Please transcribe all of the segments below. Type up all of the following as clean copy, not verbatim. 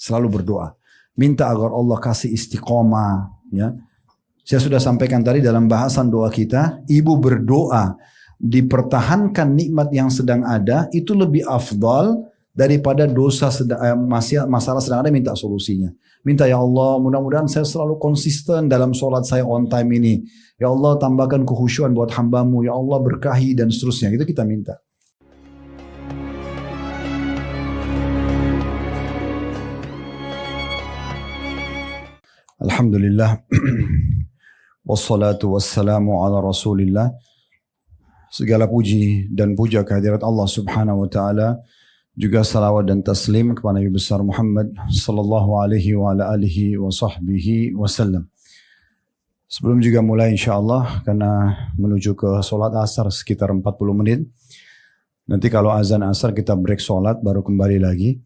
Selalu berdoa. Minta agar Allah kasih istiqomah. Ya. Saya sudah sampaikan tadi dalam bahasan doa kita, ibu berdoa dipertahankan nikmat yang sedang ada itu lebih afdal daripada dosa masalah sedang ada minta solusinya. Minta ya Allah mudah-mudahan saya selalu konsisten dalam sholat saya on time ini. Ya Allah tambahkan kekhusyuan buat hambamu. Ya Allah berkahi dan seterusnya. Itu kita minta. Alhamdulillah. Wassalatu wassalamu ala rasulillah. Segala puji dan puja kehadirat Allah subhanahu wa ta'ala. Juga salawat dan taslim kepada Nabi besar Muhammad sallallahu alaihi wa ala alihi wa sahbihi wasallam. Sebelum juga mulai insyaAllah, karena menuju ke solat asar sekitar 40 menit. Nanti kalau azan asar kita break solat baru kembali lagi.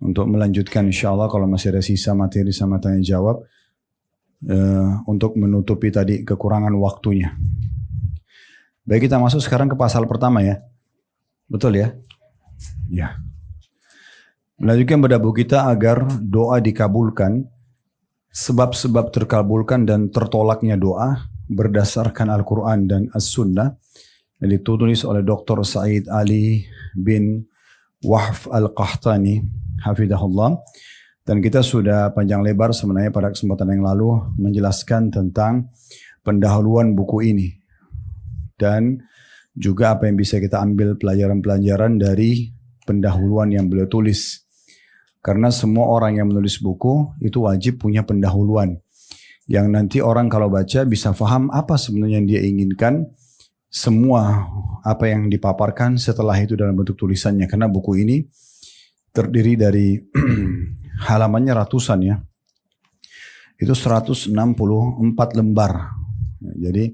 Untuk melanjutkan insyaAllah kalau masih ada sisa materi sama tanya jawab. Untuk menutupi tadi kekurangan waktunya. Baik, kita masuk sekarang ke pasal pertama ya. Betul ya? Ya. Melanjutkan pada buku kita agar doa dikabulkan. Sebab-sebab terkabulkan dan tertolaknya doa berdasarkan Al-Quran dan As-Sunnah. Yang ditulis oleh Dr. Said Ali bin Wahf Al-Qahtani. Hafidahullah. Dan kita sudah panjang lebar sebenarnya pada kesempatan yang lalu menjelaskan tentang pendahuluan buku ini. Dan juga apa yang bisa kita ambil pelajaran-pelajaran dari pendahuluan yang beliau tulis. Karena semua orang yang menulis buku itu wajib punya pendahuluan. Yang nanti orang kalau baca bisa faham apa sebenarnya yang dia inginkan. Semua apa yang dipaparkan setelah itu dalam bentuk tulisannya. Karena buku ini terdiri dari halamannya ratusan ya. Itu 164 lembar. Jadi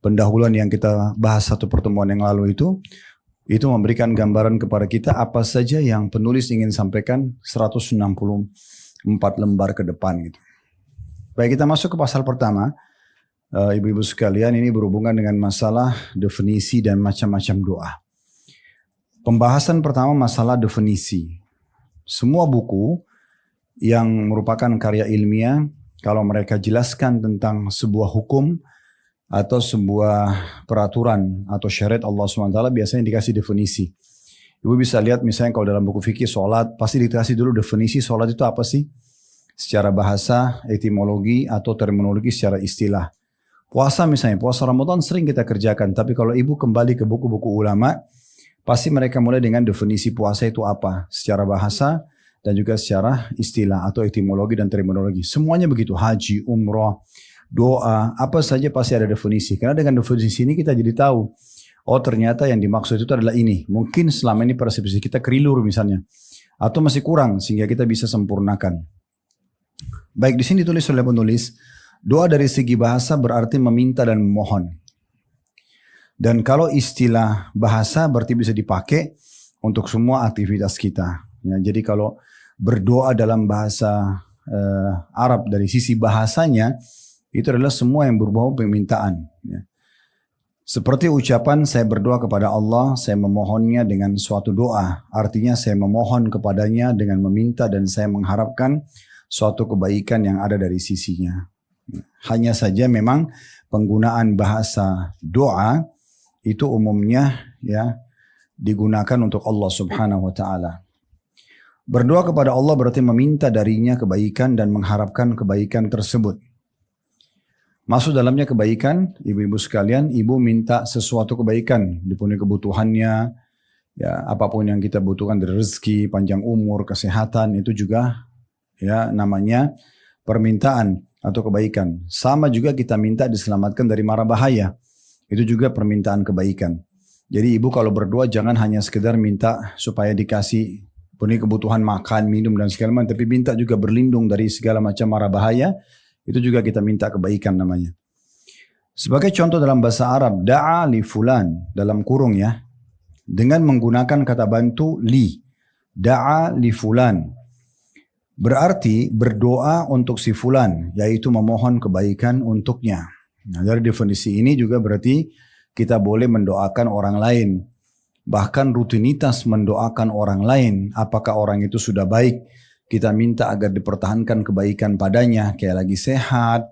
pendahuluan yang kita bahas satu pertemuan yang lalu itu memberikan gambaran kepada kita apa saja yang penulis ingin sampaikan 164 lembar ke depan gitu. Baik, kita masuk ke pasal pertama. Ibu-ibu sekalian, ini berhubungan dengan masalah definisi dan macam-macam doa. Pembahasan pertama masalah definisi. Semua buku yang merupakan karya ilmiah, kalau mereka jelaskan tentang sebuah hukum atau sebuah peraturan atau syariat Allah SWT, biasanya dikasih definisi. Ibu bisa lihat misalnya kalau dalam buku fikih sholat, pasti dikasih dulu definisi sholat itu apa sih? Secara bahasa, etimologi atau terminologi secara istilah. Puasa misalnya, puasa Ramadan sering kita kerjakan, tapi kalau ibu kembali ke buku-buku ulama, pasti mereka mulai dengan definisi puasa itu apa? Secara bahasa, dan juga secara istilah atau etimologi dan terminologi. Semuanya begitu, haji, umrah, doa, apa saja pasti ada definisi. Karena dengan definisi ini kita jadi tahu, oh ternyata yang dimaksud itu adalah ini. Mungkin selama ini persepsi kita kelilur misalnya. Atau masih kurang sehingga kita bisa sempurnakan. Baik, di sini ditulis oleh penulis, doa dari segi bahasa berarti meminta dan memohon. Dan kalau istilah bahasa berarti bisa dipakai untuk semua aktivitas kita. Ya, jadi kalau berdoa dalam bahasa Arab dari sisi bahasanya itu adalah semua yang berbau permintaan. Ya. Seperti ucapan saya berdoa kepada Allah, saya memohonnya dengan suatu doa. Artinya saya memohon kepadanya dengan meminta dan saya mengharapkan suatu kebaikan yang ada dari sisinya. Hanya saja memang penggunaan bahasa doa itu umumnya ya digunakan untuk Allah Subhanahu wa taala. Berdoa kepada Allah berarti meminta darinya kebaikan dan mengharapkan kebaikan tersebut. Masuk dalamnya kebaikan, ibu-ibu sekalian, ibu minta sesuatu kebaikan, dipenuhi kebutuhannya, ya apapun yang kita butuhkan dari rezeki, panjang umur, kesehatan, itu juga ya namanya permintaan atau kebaikan. Sama juga kita minta diselamatkan dari mara bahaya, itu juga permintaan kebaikan. Jadi ibu kalau berdoa jangan hanya sekedar minta supaya dikasih penuhi kebutuhan makan, minum dan segala macam, tapi minta juga berlindung dari segala macam mara bahaya. Itu juga kita minta kebaikan namanya. Sebagai contoh dalam bahasa Arab, da'a li fulan, dalam kurung ya, dengan menggunakan kata bantu li. Da'a li fulan. Berarti berdoa untuk si fulan, yaitu memohon kebaikan untuknya. Nah, dari definisi ini juga berarti kita boleh mendoakan orang lain. Bahkan rutinitas mendoakan orang lain, apakah orang itu sudah baik, kita minta agar dipertahankan kebaikan padanya, kayak lagi sehat,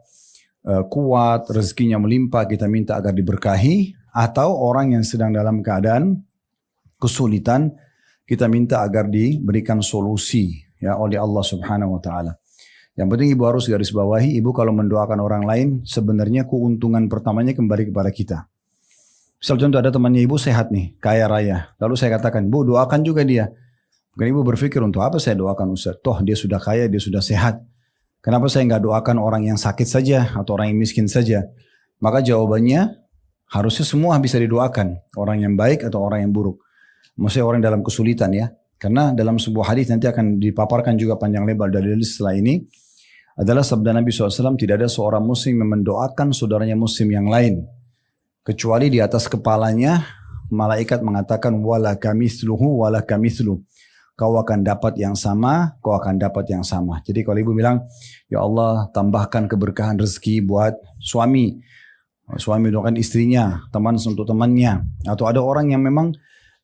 kuat, rezekinya melimpah, kita minta agar diberkahi. Atau orang yang sedang dalam keadaan kesulitan, kita minta agar diberikan solusi ya oleh Allah Subhanahu wa taala. Yang penting ibu harus garis bawahi, ibu kalau mendoakan orang lain, sebenarnya keuntungan pertamanya kembali kepada kita. Misal contoh ada temannya ibu sehat nih, kaya raya. Lalu saya katakan, bu doakan juga dia. Mungkin ibu berpikir, untuk apa saya doakan Ustaz? Toh dia sudah kaya, dia sudah sehat. Kenapa saya nggak doakan orang yang sakit saja atau orang yang miskin saja? Maka jawabannya, harusnya semua bisa didoakan. Orang yang baik atau orang yang buruk. Maksudnya orang dalam kesulitan ya. Karena dalam sebuah hadis nanti akan dipaparkan juga panjang lebar dari setelah ini. Adalah sabda Nabi SAW, tidak ada seorang muslim yang mendoakan saudaranya muslim yang lain. Kecuali di atas kepalanya, malaikat mengatakan, wala kamithluhu wala kamithlu. Kau akan dapat yang sama, kau akan dapat yang sama. Jadi kalau ibu bilang, ya Allah tambahkan keberkahan rezeki buat suami. Suami doakan istrinya, teman untuk temannya. Atau ada orang yang memang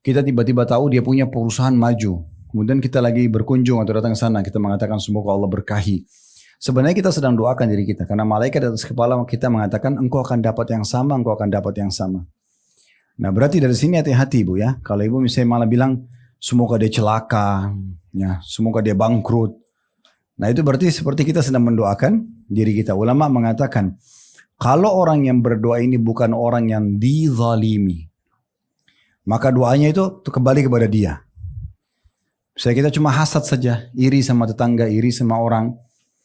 kita tiba-tiba tahu dia punya perusahaan maju. Kemudian kita lagi berkunjung atau datang ke sana, kita mengatakan semoga Allah berkahi. Sebenarnya kita sedang doakan diri kita. Karena malaikat di atas kepala kita mengatakan engkau akan dapat yang sama, engkau akan dapat yang sama. Nah berarti dari sini hati-hati ibu ya. Kalau ibu misalnya malah bilang semoga dia celaka, ya, semoga dia bangkrut. Nah itu berarti seperti kita sedang mendoakan diri kita. Ulama mengatakan kalau orang yang berdoa ini bukan orang yang dizalimi, maka doanya itu kembali kepada dia. Misalnya kita cuma hasad saja, iri sama tetangga, iri sama orang.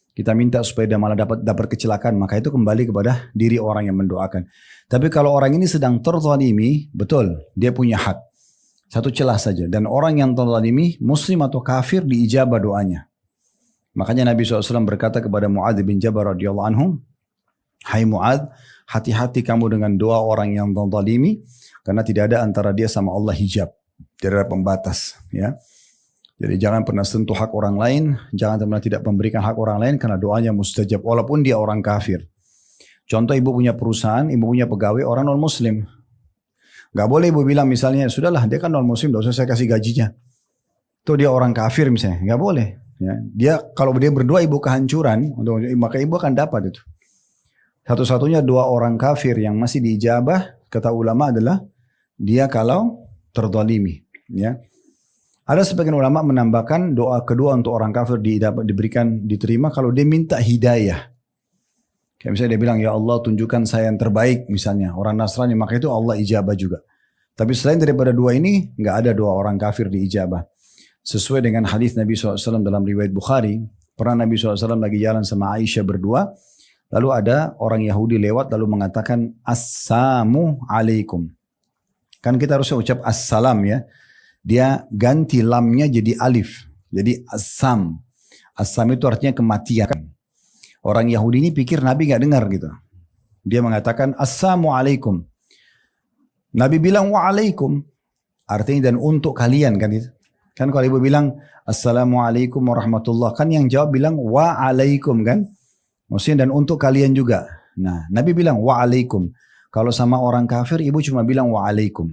Kita minta supaya dia malah dapat kecelakaan, maka itu kembali kepada diri orang yang mendoakan. Tapi kalau orang ini sedang terzalimi, betul, dia punya hak. Satu celah saja. Dan orang yang terzalimi, muslim atau kafir, diijabah doanya. Makanya Nabi SAW berkata kepada Mu'adz bin Jabal radhiyallahu anhu, hai Mu'adz, hati-hati kamu dengan doa orang yang terzalimi, karena tidak ada antara dia sama Allah hijab. Tidak ada pembatas. Ya. Jadi jangan pernah sentuh hak orang lain, jangan pernah tidak memberikan hak orang lain karena doanya mustajab walaupun dia orang kafir. Contoh ibu punya perusahaan, ibu punya pegawai orang non muslim. Gak boleh ibu bilang misalnya, sudahlah dia kan non muslim, gak usah saya kasih gajinya. Tuh dia orang kafir misalnya, gak boleh. Ya. Dia kalau dia berdoa ibu kehancuran, maka ibu akan dapat itu. Satu-satunya doa orang kafir yang masih diijabah, kata ulama adalah dia kalau terzalimi. Ya. Ada sebagian ulama menambahkan doa kedua untuk orang kafir diterima kalau dia minta hidayah. Kayak misalnya dia bilang, ya Allah tunjukkan saya yang terbaik misalnya. Orang Nasrani, maka itu Allah ijabah juga. Tapi selain daripada dua ini, nggak ada doa orang kafir diijabah. Sesuai dengan hadis Nabi SAW dalam riwayat Bukhari, pernah Nabi SAW lagi jalan sama Aisyah berdua, lalu ada orang Yahudi lewat lalu mengatakan, Assalamu alaikum. Kan kita harusnya ucap assalam ya. Dia ganti lamnya jadi alif. Jadi assam. Assam itu artinya kematian. Orang Yahudi ini pikir Nabi gak dengar gitu. Dia mengatakan assalamualaikum. Nabi bilang waalaikum. Artinya dan untuk kalian kan itu. Kan kalau ibu bilang assalamualaikum warahmatullah. Kan yang jawab bilang waalaikum kan. Maksudnya dan untuk kalian juga. Nah Nabi bilang waalaikum. Kalau sama orang kafir ibu cuma bilang waalaikum.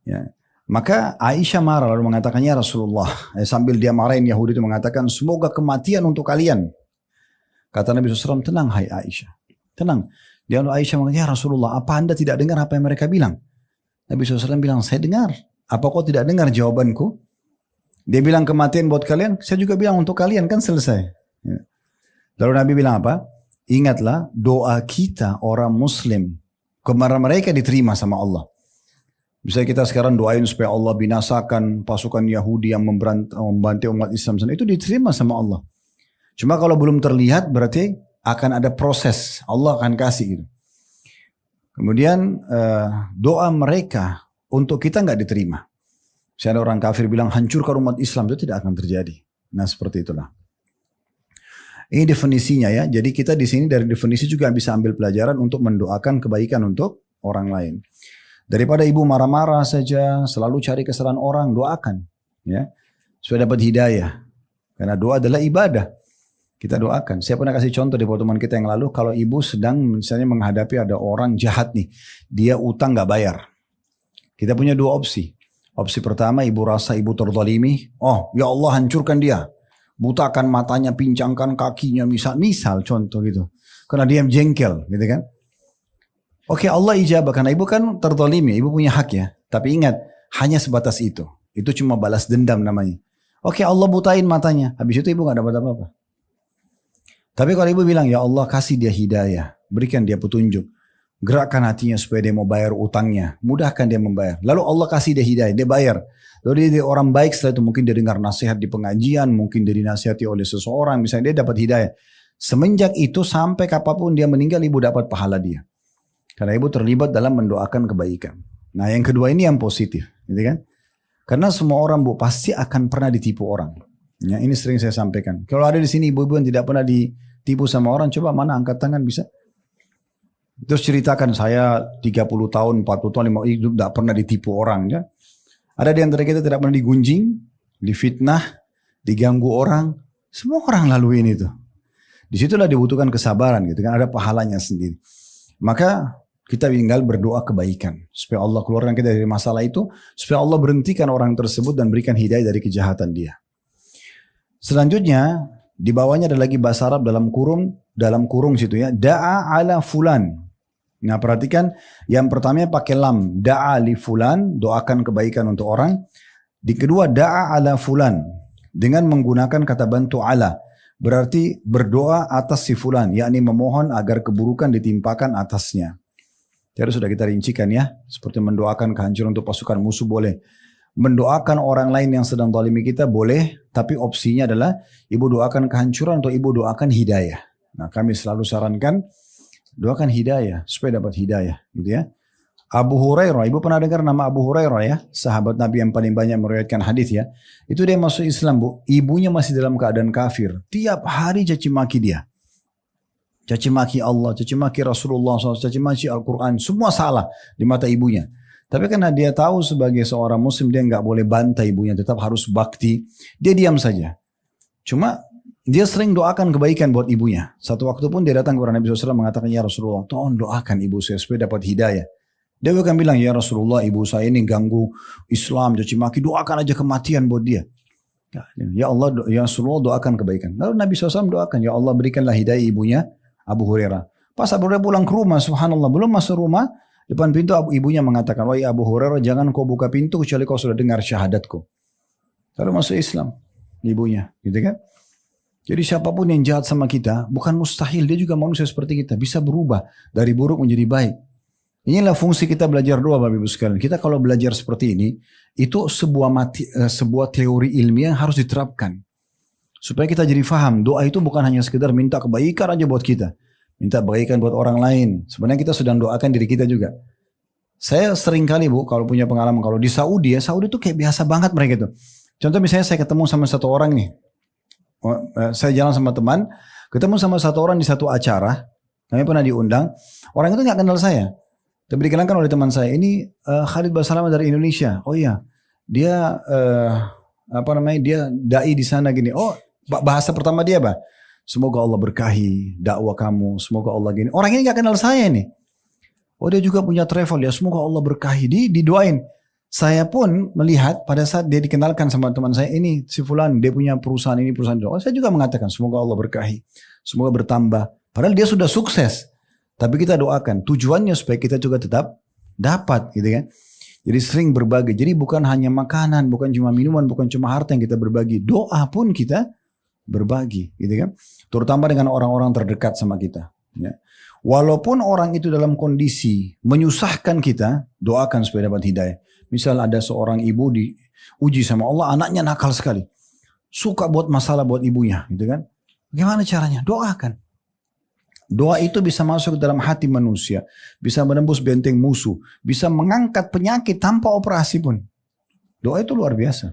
Ya. Maka Aisyah marah lalu mengatakannya Rasulullah. Sambil dia marahin Yahudi itu mengatakan semoga kematian untuk kalian. Kata Nabi SAW, tenang hai Aisyah. Tenang. Dia Aisyah mengatakan, ya Rasulullah apa anda tidak dengar apa yang mereka bilang? Nabi SAW bilang, saya dengar. Apa kau tidak dengar jawabanku? Dia bilang kematian buat kalian. Saya juga bilang untuk kalian kan selesai. Ya. Lalu Nabi bilang apa? Ingatlah doa kita orang muslim. Kemarin mereka diterima sama Allah. Misalnya kita sekarang doain supaya Allah binasakan pasukan Yahudi yang membantai umat Islam. Itu diterima sama Allah. Cuma kalau belum terlihat berarti akan ada proses. Allah akan kasih gitu. Kemudian doa mereka untuk kita nggak diterima. Misalnya ada orang kafir bilang hancurkan umat Islam. Itu tidak akan terjadi. Nah seperti itulah. Ini definisinya ya. Jadi kita di sini dari definisi juga bisa ambil pelajaran untuk mendoakan kebaikan untuk orang lain. Daripada ibu marah-marah saja, selalu cari kesalahan orang, doakan. Ya, supaya dapat hidayah. Karena doa adalah ibadah. Kita doakan. Saya pernah kasih contoh di pertemuan kita yang lalu, kalau ibu sedang misalnya menghadapi ada orang jahat nih, dia utang gak bayar. Kita punya dua opsi. Opsi pertama, ibu rasa ibu terzalimi, oh ya Allah hancurkan dia. butakan matanya, pincangkan kakinya, misal contoh gitu. Karena dia jengkel gitu kan. Oke, Allah ijabah karena ibu kan terzalimi, ibu punya hak ya. Tapi ingat, hanya sebatas itu. Itu cuma balas dendam namanya. Oke, Allah butain matanya, habis itu ibu gak dapat apa-apa. Tapi kalau ibu bilang, ya Allah kasih dia hidayah, berikan dia petunjuk, gerakkan hatinya supaya dia mau bayar utangnya, mudahkan dia membayar. Lalu Allah kasih dia hidayah, dia bayar. Lalu dia orang baik, setelah itu mungkin dia dengar nasihat di pengajian, mungkin dia dinasihati oleh seseorang, misalnya dia dapat hidayah. Semenjak itu sampai kapanpun dia meninggal, ibu dapat pahala dia. Karena ibu terlibat dalam mendoakan kebaikan. Nah yang kedua ini yang positif, gitu kan? Karena semua orang bu pasti akan pernah ditipu orang. Ya, ini sering saya sampaikan. Kalau ada di sini ibu-ibu yang tidak pernah ditipu sama orang, coba mana angkat tangan bisa? Terus ceritakan saya 30 tahun, 40 tahun, 50 hidup tidak pernah ditipu orang. Ya. Ada di antara kita tidak pernah digunjing, difitnah, diganggu orang. Semua orang laluin itu. Disitulah dibutuhkan kesabaran gitu kan, ada pahalanya sendiri. Maka kita tinggal berdoa kebaikan supaya Allah keluarkan kita dari masalah itu, supaya Allah berhentikan orang tersebut dan berikan hidayah dari kejahatan dia. Selanjutnya di bawahnya ada lagi bahasa Arab dalam kurung situ ya, da'a ala fulan. Nah perhatikan yang pertamanya pakai lam, da'a li fulan, doakan kebaikan untuk orang. Di kedua da'a ala fulan dengan menggunakan kata bantu ala. Berarti berdoa atas si fulan, yakni memohon agar keburukan ditimpakan atasnya. Jadi sudah kita rincikan ya, seperti mendoakan kehancuran untuk pasukan musuh boleh. Mendoakan orang lain yang sedang zalimi kita boleh, tapi opsinya adalah ibu doakan kehancuran atau ibu doakan hidayah. Nah kami selalu sarankan doakan hidayah, supaya dapat hidayah gitu ya. Abu Hurairah, ibu pernah dengar nama Abu Hurairah ya, sahabat Nabi yang paling banyak meriwayatkan hadis ya. Itu dia masuk Islam bu, ibunya masih dalam keadaan kafir. Tiap hari caci maki dia. Caci maki Allah, caci maki Rasulullah SAW, caci maki Al-Quran. Semua salah di mata ibunya. Tapi karena dia tahu sebagai seorang muslim dia nggak boleh bantai ibunya, tetap harus bakti. Dia diam saja. Cuma dia sering doakan kebaikan buat ibunya. Satu waktu pun dia datang kepada Nabi SAW mengatakan, ya Rasulullah, tolong doakan ibu saya supaya dapat hidayah. Dia akan bilang, ya Rasulullah ibu saya ini ganggu Islam, caci maki, doakan aja kematian buat dia. Ya Allah, ya Rasulullah doakan kebaikan. Lalu Nabi SAW doakan, ya Allah berikanlah hidayah ibunya Abu Hurairah. Pas Abu Hurairah pulang ke rumah, subhanallah, belum masuk rumah, depan pintu ibunya mengatakan, wahai Abu Hurairah jangan kau buka pintu kecuali kau sudah dengar syahadatku. Lalu masuk Islam, ibunya, gitu kan? Jadi siapapun yang jahat sama kita, bukan mustahil, dia juga manusia seperti kita, bisa berubah dari buruk menjadi baik. Inilah fungsi kita belajar doa Bapak Ibu sekalian. Kita kalau belajar seperti ini, itu sebuah teori ilmiah yang harus diterapkan. Supaya kita jadi faham, doa itu bukan hanya sekedar minta kebaikan aja buat kita. Minta kebaikan buat orang lain. Sebenarnya kita sedang doakan diri kita juga. Saya sering kali bu, kalau punya pengalaman, kalau di Saudi ya, Saudi itu kayak biasa banget mereka itu. Contoh misalnya saya ketemu sama satu orang nih. Saya jalan sama teman, ketemu sama satu orang di satu acara. Kami pernah diundang. Orang itu gak kenal saya. Tapi dikenalkan oleh teman saya, ini Khalid Basalamah dari Indonesia. Oh iya, dia dia dai di sana gini. Oh, bahasa pertama dia apa? Semoga Allah berkahi dakwah kamu. Semoga Allah gini. Orang ini gak kenal saya nih. Oh dia juga punya travel ya. Semoga Allah berkahi. Didoain. Saya pun melihat pada saat dia dikenalkan sama teman saya, ini si fulan dia punya perusahaan ini perusahaan itu. Oh, saya juga mengatakan semoga Allah berkahi. Semoga bertambah. Padahal dia sudah sukses. Tapi kita doakan tujuannya supaya kita juga tetap dapat gitu kan. Jadi sering berbagi. Jadi bukan hanya makanan, bukan cuma minuman, bukan cuma harta yang kita berbagi. Doa pun kita berbagi gitu kan. Terutama dengan orang-orang terdekat sama kita. Ya. Walaupun orang itu dalam kondisi menyusahkan kita, doakan supaya dapat hidayah. Misal ada seorang ibu diuji sama Allah, anaknya nakal sekali. Suka buat masalah buat ibunya gitu kan. Bagaimana caranya? Doakan. Doa itu bisa masuk ke dalam hati manusia, bisa menembus benteng musuh, bisa mengangkat penyakit tanpa operasi pun. Doa itu luar biasa.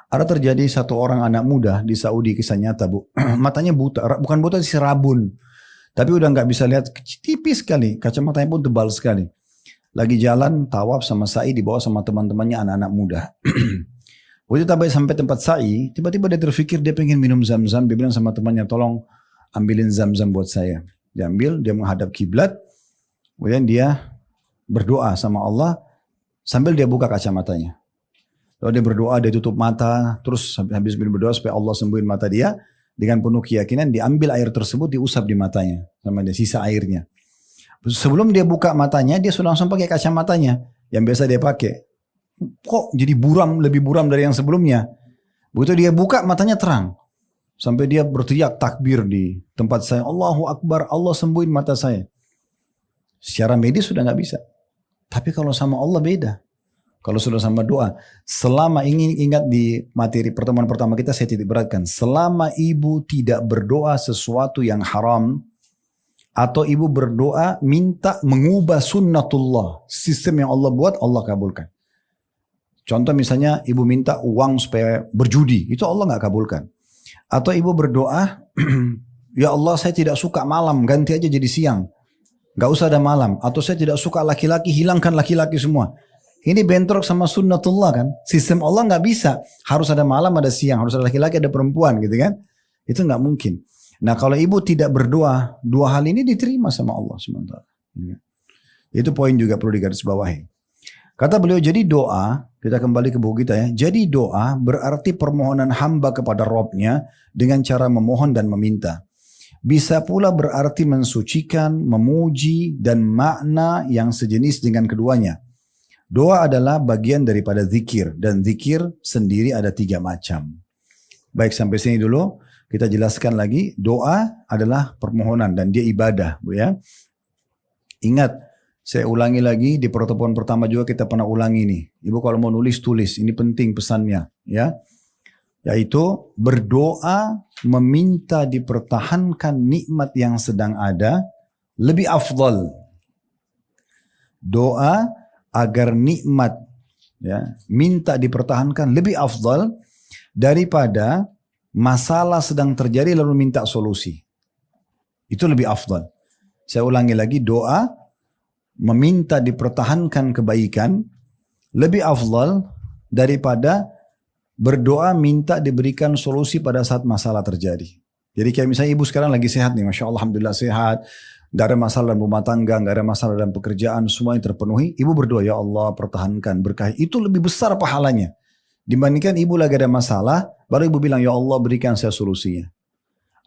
Ada terjadi satu orang anak muda di Saudi, kisah nyata bu, matanya buta, bukan buta sih rabun, tapi udah nggak bisa lihat, tipis sekali, kacamatanya pun tebal sekali. Lagi jalan tawaf sama sa'i dibawa sama teman-temannya anak-anak muda. Begitu sampai tempat sa'i, tiba-tiba dia terfikir dia pengen minum zam-zam, dia bilang sama temannya tolong ambilin zam-zam buat saya. Diambil, dia menghadap kiblat, kemudian dia berdoa sama Allah sambil dia buka kacamatanya. Lalu dia berdoa, dia tutup mata, terus habis berdoa supaya Allah sembuhin mata dia, dengan penuh keyakinan diambil air tersebut diusap di matanya sama dia sisa airnya. Sebelum dia buka matanya, dia sudah langsung pakai kacamatanya yang biasa dia pakai. Kok jadi buram, lebih buram dari yang sebelumnya. Begitu dia buka, matanya terang. Sampai dia berteriak takbir di tempat saya, Allahu Akbar, Allah sembuhin mata saya. Secara medis sudah nggak bisa. Tapi kalau sama Allah beda. Kalau sudah sama doa, selama ingin ingat di materi pertemuan pertama kita saya titik beratkan, selama ibu tidak berdoa sesuatu yang haram, atau ibu berdoa minta mengubah sunnatullah, sistem yang Allah buat, Allah kabulkan. Contoh misalnya ibu minta uang supaya berjudi, itu Allah nggak kabulkan. Atau ibu berdoa, ya Allah saya tidak suka malam, ganti aja jadi siang, nggak usah ada malam. Atau saya tidak suka laki-laki, hilangkan laki-laki semua. Ini bentrok sama sunnatullah kan. Sistem Allah nggak bisa. Harus ada malam, ada siang. Harus ada laki-laki, ada perempuan gitu kan. Itu nggak mungkin. Nah kalau ibu tidak berdoa, dua hal ini diterima sama Allah sementara. Itu poin juga perlu digarisbawahi. Kata beliau, jadi doa, kita kembali ke buku kita ya. Jadi doa berarti permohonan hamba kepada Robnya dengan cara memohon dan meminta. Bisa pula berarti mensucikan, memuji, dan makna yang sejenis dengan keduanya. Doa adalah bagian daripada zikir, dan zikir sendiri ada 3 macam. Baik, sampai sini dulu kita jelaskan lagi. Doa adalah permohonan dan dia ibadah, Bu ya. Ingat, saya ulangi lagi di pertemuan pertama juga kita pernah ulangi nih. Ibu kalau mau nulis tulis, ini penting pesannya ya. Yaitu berdoa meminta dipertahankan nikmat yang sedang ada lebih afdal. Doa agar nikmat ya, minta dipertahankan lebih afdal daripada masalah sedang terjadi lalu minta solusi. Itu lebih afdal. Saya ulangi lagi, doa meminta dipertahankan kebaikan lebih afdal daripada berdoa minta diberikan solusi pada saat masalah terjadi. Jadi kayak misalnya ibu sekarang lagi sehat nih, Masya Allah, Alhamdulillah sehat. Gak ada masalah dalam rumah tangga, gak ada masalah dalam pekerjaan, semuanya terpenuhi. Ibu berdoa, ya Allah pertahankan, berkahi. Itu lebih besar pahalanya. Dibandingkan ibu lagi ada masalah, baru ibu bilang, ya Allah berikan saya solusinya.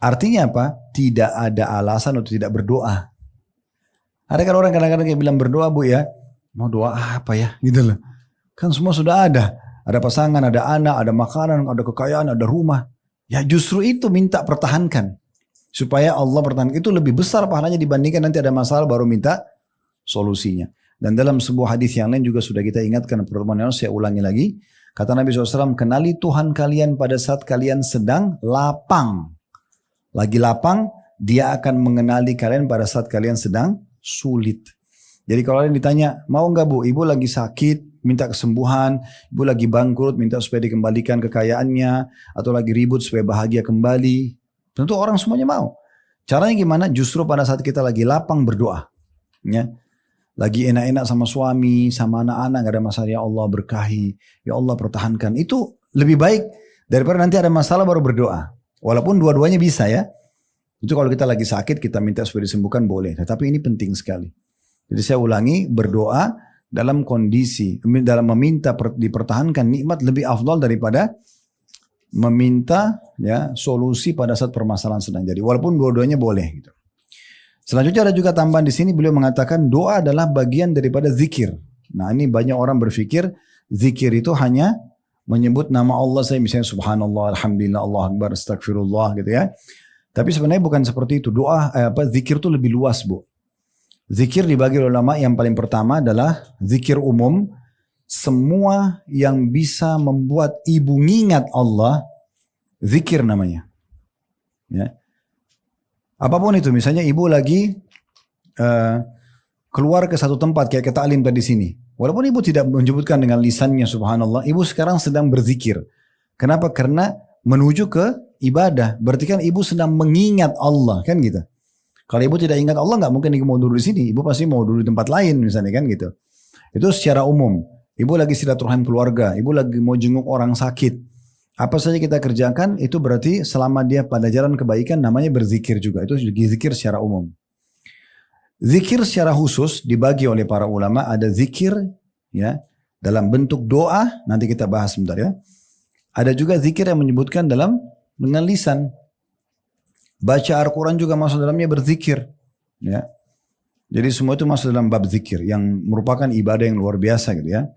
Artinya apa? Tidak ada alasan untuk tidak berdoa. Ada kan orang kadang-kadang kayak bilang berdoa bu ya, mau doa apa ya? Gitu loh. Kan semua sudah ada. Ada pasangan, ada anak, ada makanan, ada kekayaan, ada rumah. Ya justru itu minta pertahankan. Supaya Allah pertahankan. Itu lebih besar pahalanya dibandingkan nanti ada masalah baru minta solusinya. Dan dalam sebuah hadis yang lain juga sudah kita ingatkan pertemuan yang saya ulangi lagi. Kata Nabi SAW, kenali Tuhan kalian pada saat kalian sedang lapang. Lagi lapang, dia akan mengenali kalian pada saat kalian sedang sulit. Jadi kalau kalian ditanya, mau nggak bu, ibu lagi sakit, minta kesembuhan, ibu lagi bangkrut, minta supaya dikembalikan kekayaannya, atau lagi ribut supaya bahagia kembali. Tentu orang semuanya mau. Caranya gimana? Justru pada saat kita lagi lapang berdoa. Ya. Lagi enak-enak sama suami, sama anak-anak, gak ada masalah. Ya Allah berkahi, ya Allah pertahankan. Itu lebih baik daripada nanti ada masalah baru berdoa. Walaupun dua-duanya bisa ya. Itu kalau kita lagi sakit, kita minta supaya disembuhkan boleh. Tetapi ini penting sekali. Jadi saya ulangi, berdoa dalam kondisi, dalam meminta dipertahankan nikmat lebih afdal daripada meminta ya solusi pada saat permasalahan sedang jadi, walaupun dua-duanya boleh gitu. Selanjutnya ada juga tambahan di sini, beliau mengatakan doa adalah bagian daripada zikir. Nah ini banyak orang berpikir zikir itu hanya menyebut nama Allah, saya misalnya subhanallah, alhamdulillah, Allah akbar, astagfirullah gitu ya. Tapi sebenarnya bukan seperti itu. Doa zikir itu lebih luas bu. Zikir dibagi oleh ulama, yang paling pertama adalah zikir umum. Semua yang bisa membuat ibu ngingat Allah, zikir namanya. Ya. Apapun itu, misalnya ibu lagi keluar ke satu tempat kayak ke ta'lim tadi sini. Walaupun ibu tidak menyebutkan dengan lisannya subhanallah, ibu sekarang sedang berzikir. Kenapa? Karena menuju ke ibadah. Berarti kan ibu sedang mengingat Allah, kan gitu. Kalau ibu tidak ingat Allah, nggak mungkin ibu mau duduk di sini. Ibu pasti mau duduk di tempat lain misalnya kan gitu. Itu secara umum. Ibu lagi silaturahim keluarga, ibu lagi mau jenguk orang sakit. Apa saja kita kerjakan itu berarti selama dia pada jalan kebaikan namanya berzikir juga. Itu zikir secara umum. Zikir secara khusus dibagi oleh para ulama, ada zikir ya dalam bentuk doa, nanti kita bahas sebentar ya. Ada juga zikir yang menyebutkan dengan lisan. Baca Al-Quran juga masuk dalamnya berzikir. Ya. Jadi semua itu masuk dalam bab zikir yang merupakan ibadah yang luar biasa gitu ya.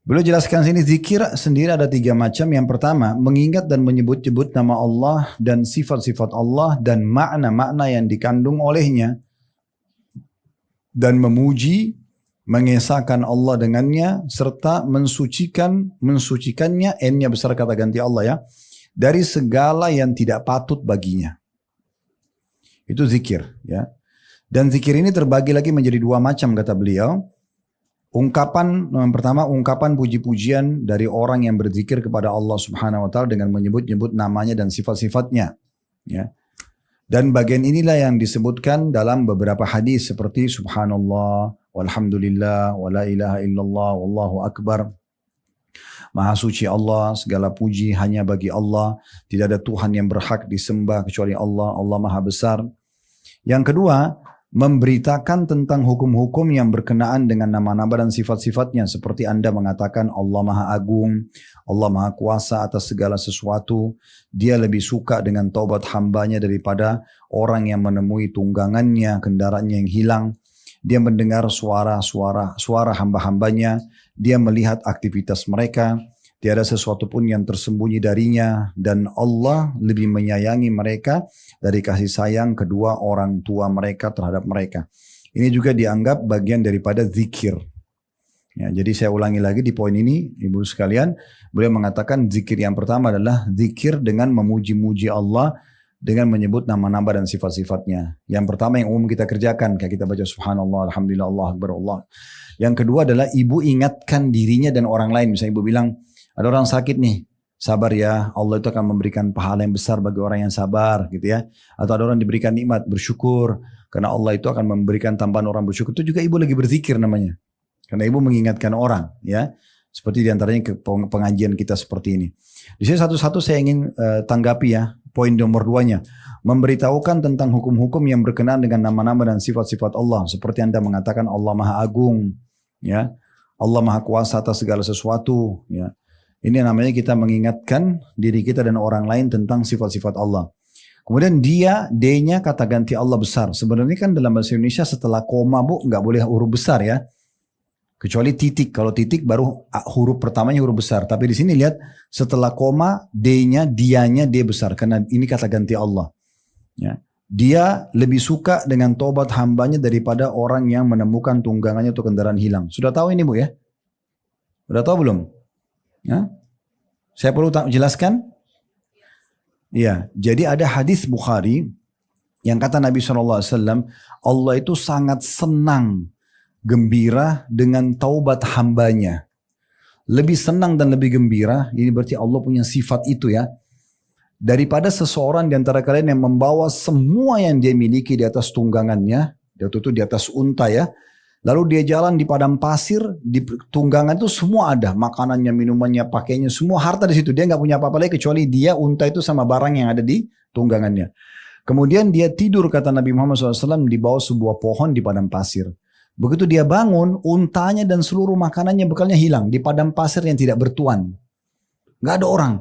Beliau jelaskan sini zikir sendiri ada 3 macam. Yang pertama, mengingat dan menyebut-nyebut nama Allah dan sifat-sifat Allah dan makna-makna yang dikandung olehnya. Dan memuji, mengesahkan Allah dengannya serta mensucikannya, n-nya besar kata ganti Allah ya, dari segala yang tidak patut baginya. Itu zikir ya. Dan zikir ini terbagi lagi menjadi 2 macam kata beliau. Yang pertama ungkapan puji-pujian dari orang yang berzikir kepada Allah Subhanahu wa taala dengan menyebut-nyebut namanya dan sifat-sifatnya ya. Dan bagian inilah yang disebutkan dalam beberapa hadis seperti subhanallah, walhamdulillah, wala ilaha illallah, wallahu akbar. Maha suci Allah, segala puji hanya bagi Allah, tidak ada Tuhan yang berhak disembah kecuali Allah, Allah Maha besar. Yang kedua, memberitakan tentang hukum-hukum yang berkenaan dengan nama-nama dan sifat-sifatnya. Seperti Anda mengatakan Allah Maha Agung, Allah Maha Kuasa atas segala sesuatu. Dia lebih suka dengan taubat hambanya daripada orang yang menemui tunggangannya, kendaraannya yang hilang. Dia mendengar suara hamba-hambanya. Dia melihat aktivitas mereka. Tiada sesuatu pun yang tersembunyi darinya. Dan Allah lebih menyayangi mereka dari kasih sayang kedua orang tua mereka terhadap mereka. Ini juga dianggap bagian daripada zikir. Ya, jadi saya ulangi lagi di poin ini, ibu sekalian. Beliau mengatakan zikir yang pertama adalah zikir dengan memuji-muji Allah dengan menyebut nama-nama dan sifat-sifatnya. Yang pertama yang umum kita kerjakan, kayak kita baca subhanallah, alhamdulillah, Allah akbar, Allah. Yang kedua adalah ibu ingatkan dirinya dan orang lain. Misalnya ibu bilang, ada orang sakit nih, sabar ya, Allah itu akan memberikan pahala yang besar bagi orang yang sabar gitu ya. Atau ada orang diberikan nikmat, bersyukur. Karena Allah itu akan memberikan tambahan orang bersyukur. Itu juga ibu lagi berzikir namanya. Karena ibu mengingatkan orang ya. Seperti diantaranya ke pengajian kita seperti ini. Di sini satu-satu saya ingin tanggapi ya. Poin nomor 2-nya. Memberitahukan tentang hukum-hukum yang berkenaan dengan nama-nama dan sifat-sifat Allah. Seperti Anda mengatakan Allah Maha Agung. Ya. Allah Maha Kuasa atas segala sesuatu. Ya. Ini namanya kita mengingatkan diri kita dan orang lain tentang sifat-sifat Allah. Kemudian D-nya kata ganti Allah besar. Sebenarnya kan dalam bahasa Indonesia setelah koma nggak boleh huruf besar ya. Kecuali titik. Kalau titik baru huruf pertamanya huruf besar. Tapi di sini lihat setelah koma D-nya, dianya D besar. Karena ini kata ganti Allah. Ya. Dia lebih suka dengan tobat hambanya daripada orang yang menemukan tunggangannya atau kendaraan hilang. Sudah tahu ini Bu ya? Sudah tahu belum? Ya? Saya perlu jelaskan? Ya, jadi ada hadis Bukhari yang kata Nabi SAW, Allah itu sangat senang, gembira dengan taubat hambanya. Lebih senang dan lebih gembira, ini berarti Allah punya sifat itu ya. Daripada seseorang di antara kalian yang membawa semua yang dia miliki di atas tunggangannya, itu di atas unta ya. Lalu dia jalan di padang pasir, di tunggangan itu semua ada. Makanannya, minumannya, pakainya, semua harta di situ. Dia nggak punya apa-apa lagi kecuali dia, unta itu sama barang yang ada di tunggangannya. Kemudian dia tidur kata Nabi Muhammad SAW di bawah sebuah pohon di padang pasir. Begitu dia bangun, untanya dan seluruh makanannya bekalnya hilang. Di padang pasir yang tidak bertuan. Nggak ada orang.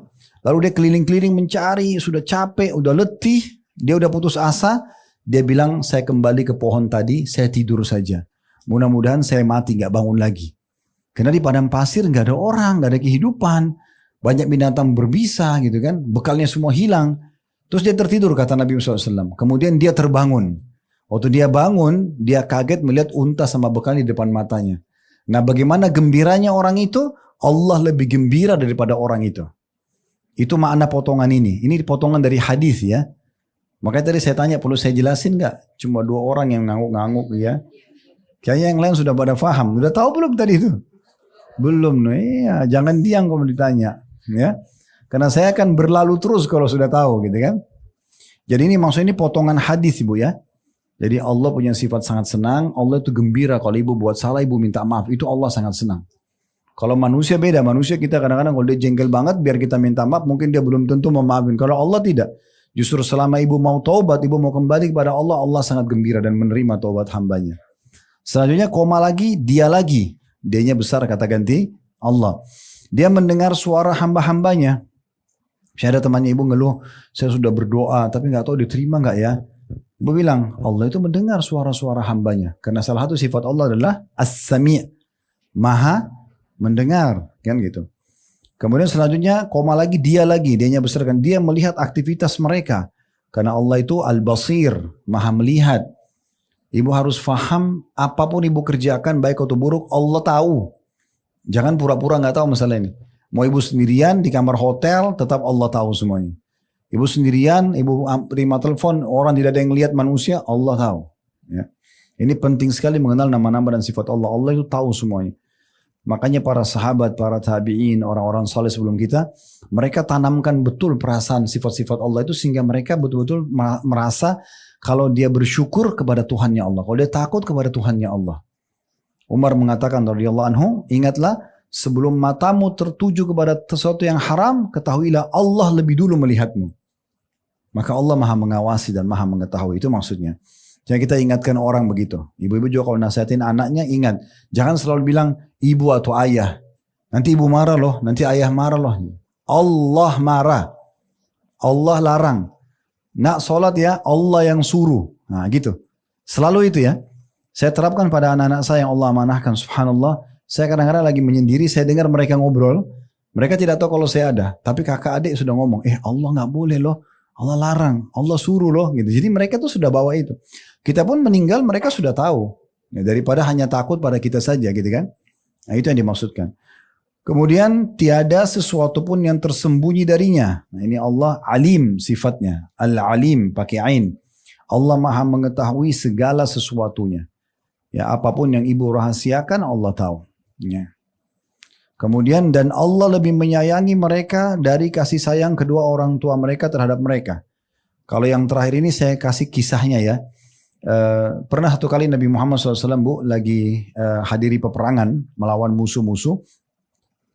Lalu dia keliling-keliling mencari, sudah capek, udah letih. Dia udah putus asa. Dia bilang, saya kembali ke pohon tadi, saya tidur saja. Mudah-mudahan saya mati gak bangun lagi. Karena di padang pasir gak ada orang, gak ada kehidupan. Banyak binatang berbisa gitu kan. Bekalnya semua hilang. Terus dia tertidur kata Nabi SAW. Kemudian dia terbangun. Waktu dia bangun, dia kaget melihat unta sama bekal di depan matanya. Nah bagaimana gembiranya orang itu? Allah lebih gembira daripada orang itu. Itu makna potongan ini. Ini potongan dari hadis ya. Makanya tadi saya tanya, perlu saya jelasin gak? Cuma 2 orang yang ngangguk-ngangguk ya. Kayaknya yang lain sudah pada paham. Sudah tahu belum tadi itu? Belum. Iya, jangan diam kalau ditanya. Ya. Karena saya akan berlalu terus kalau sudah tahu gitu kan. Jadi ini maksudnya ini potongan hadis Ibu ya. Jadi Allah punya sifat sangat senang. Allah itu gembira kalau ibu buat salah ibu minta maaf. Itu Allah sangat senang. Kalau manusia beda. Manusia kita kadang-kadang kalau dia jengkel banget biar kita minta maaf. Mungkin dia belum tentu memaafin. Kalau Allah tidak. Justru selama ibu mau taubat, ibu mau kembali kepada Allah. Allah sangat gembira dan menerima taubat hambanya. Selanjutnya koma lagi, dia lagi. D-nya besar kata ganti Allah. Dia mendengar suara hamba-hambanya. Saya ada temannya ibu ngeluh, saya sudah berdoa tapi nggak tahu diterima nggak ya. Ibu bilang Allah itu mendengar suara-suara hambanya. Karena salah satu sifat Allah adalah As-Sami', Maha mendengar, kan gitu. Kemudian selanjutnya koma lagi, dianya besarkan, dia melihat aktivitas mereka. Karena Allah itu Al-Basir, Maha melihat. Ibu harus faham apapun ibu kerjakan baik atau buruk Allah tahu. Jangan pura-pura nggak tahu masalah ini. Mau ibu sendirian di kamar hotel tetap Allah tahu semuanya. Ibu sendirian, ibu terima telepon orang tidak ada yang lihat manusia, Allah tahu. Ya. Ini penting sekali mengenal nama-nama dan sifat Allah. Allah itu tahu semuanya. Makanya para sahabat, para tabi'in, orang-orang saleh sebelum kita, mereka tanamkan betul perasaan sifat-sifat Allah itu sehingga mereka betul-betul merasa kalau dia bersyukur kepada Tuhannya Allah, kalau dia takut kepada Tuhannya Allah. Umar mengatakan radhiyallahu anhu, ingatlah sebelum matamu tertuju kepada sesuatu yang haram, ketahuilah Allah lebih dulu melihatmu. Maka Allah maha mengawasi dan maha mengetahui, itu maksudnya. Jangan kita ingatkan orang begitu. Ibu-ibu juga kalau nasihatin anaknya ingat. Jangan selalu bilang ibu atau ayah. Nanti ibu marah loh, nanti ayah marah loh. Allah marah. Allah larang. Nak sholat ya Allah yang suruh. Nah gitu. Selalu itu ya. Saya terapkan pada anak-anak saya yang Allah amanahkan. Subhanallah. Saya kadang-kadang lagi menyendiri, saya dengar mereka ngobrol. Mereka tidak tahu kalau saya ada. Tapi kakak adik sudah ngomong, Allah gak boleh loh. Allah larang, Allah suruh loh. Gitu. Jadi mereka tuh sudah bawa itu. Kita pun meninggal mereka sudah tahu. Ya, daripada hanya takut pada kita saja gitu kan. Nah itu yang dimaksudkan. Kemudian tiada sesuatu pun yang tersembunyi darinya. Nah ini Allah alim sifatnya. Al-alim pakai ain. Allah maha mengetahui segala sesuatunya. Ya apapun yang ibu rahasiakan Allah tahu. Ya. Kemudian dan Allah lebih menyayangi mereka dari kasih sayang kedua orang tua mereka terhadap mereka. Kalau yang terakhir ini saya kasih kisahnya ya. Pernah satu kali Nabi Muhammad SAW lagi hadiri peperangan melawan musuh-musuh.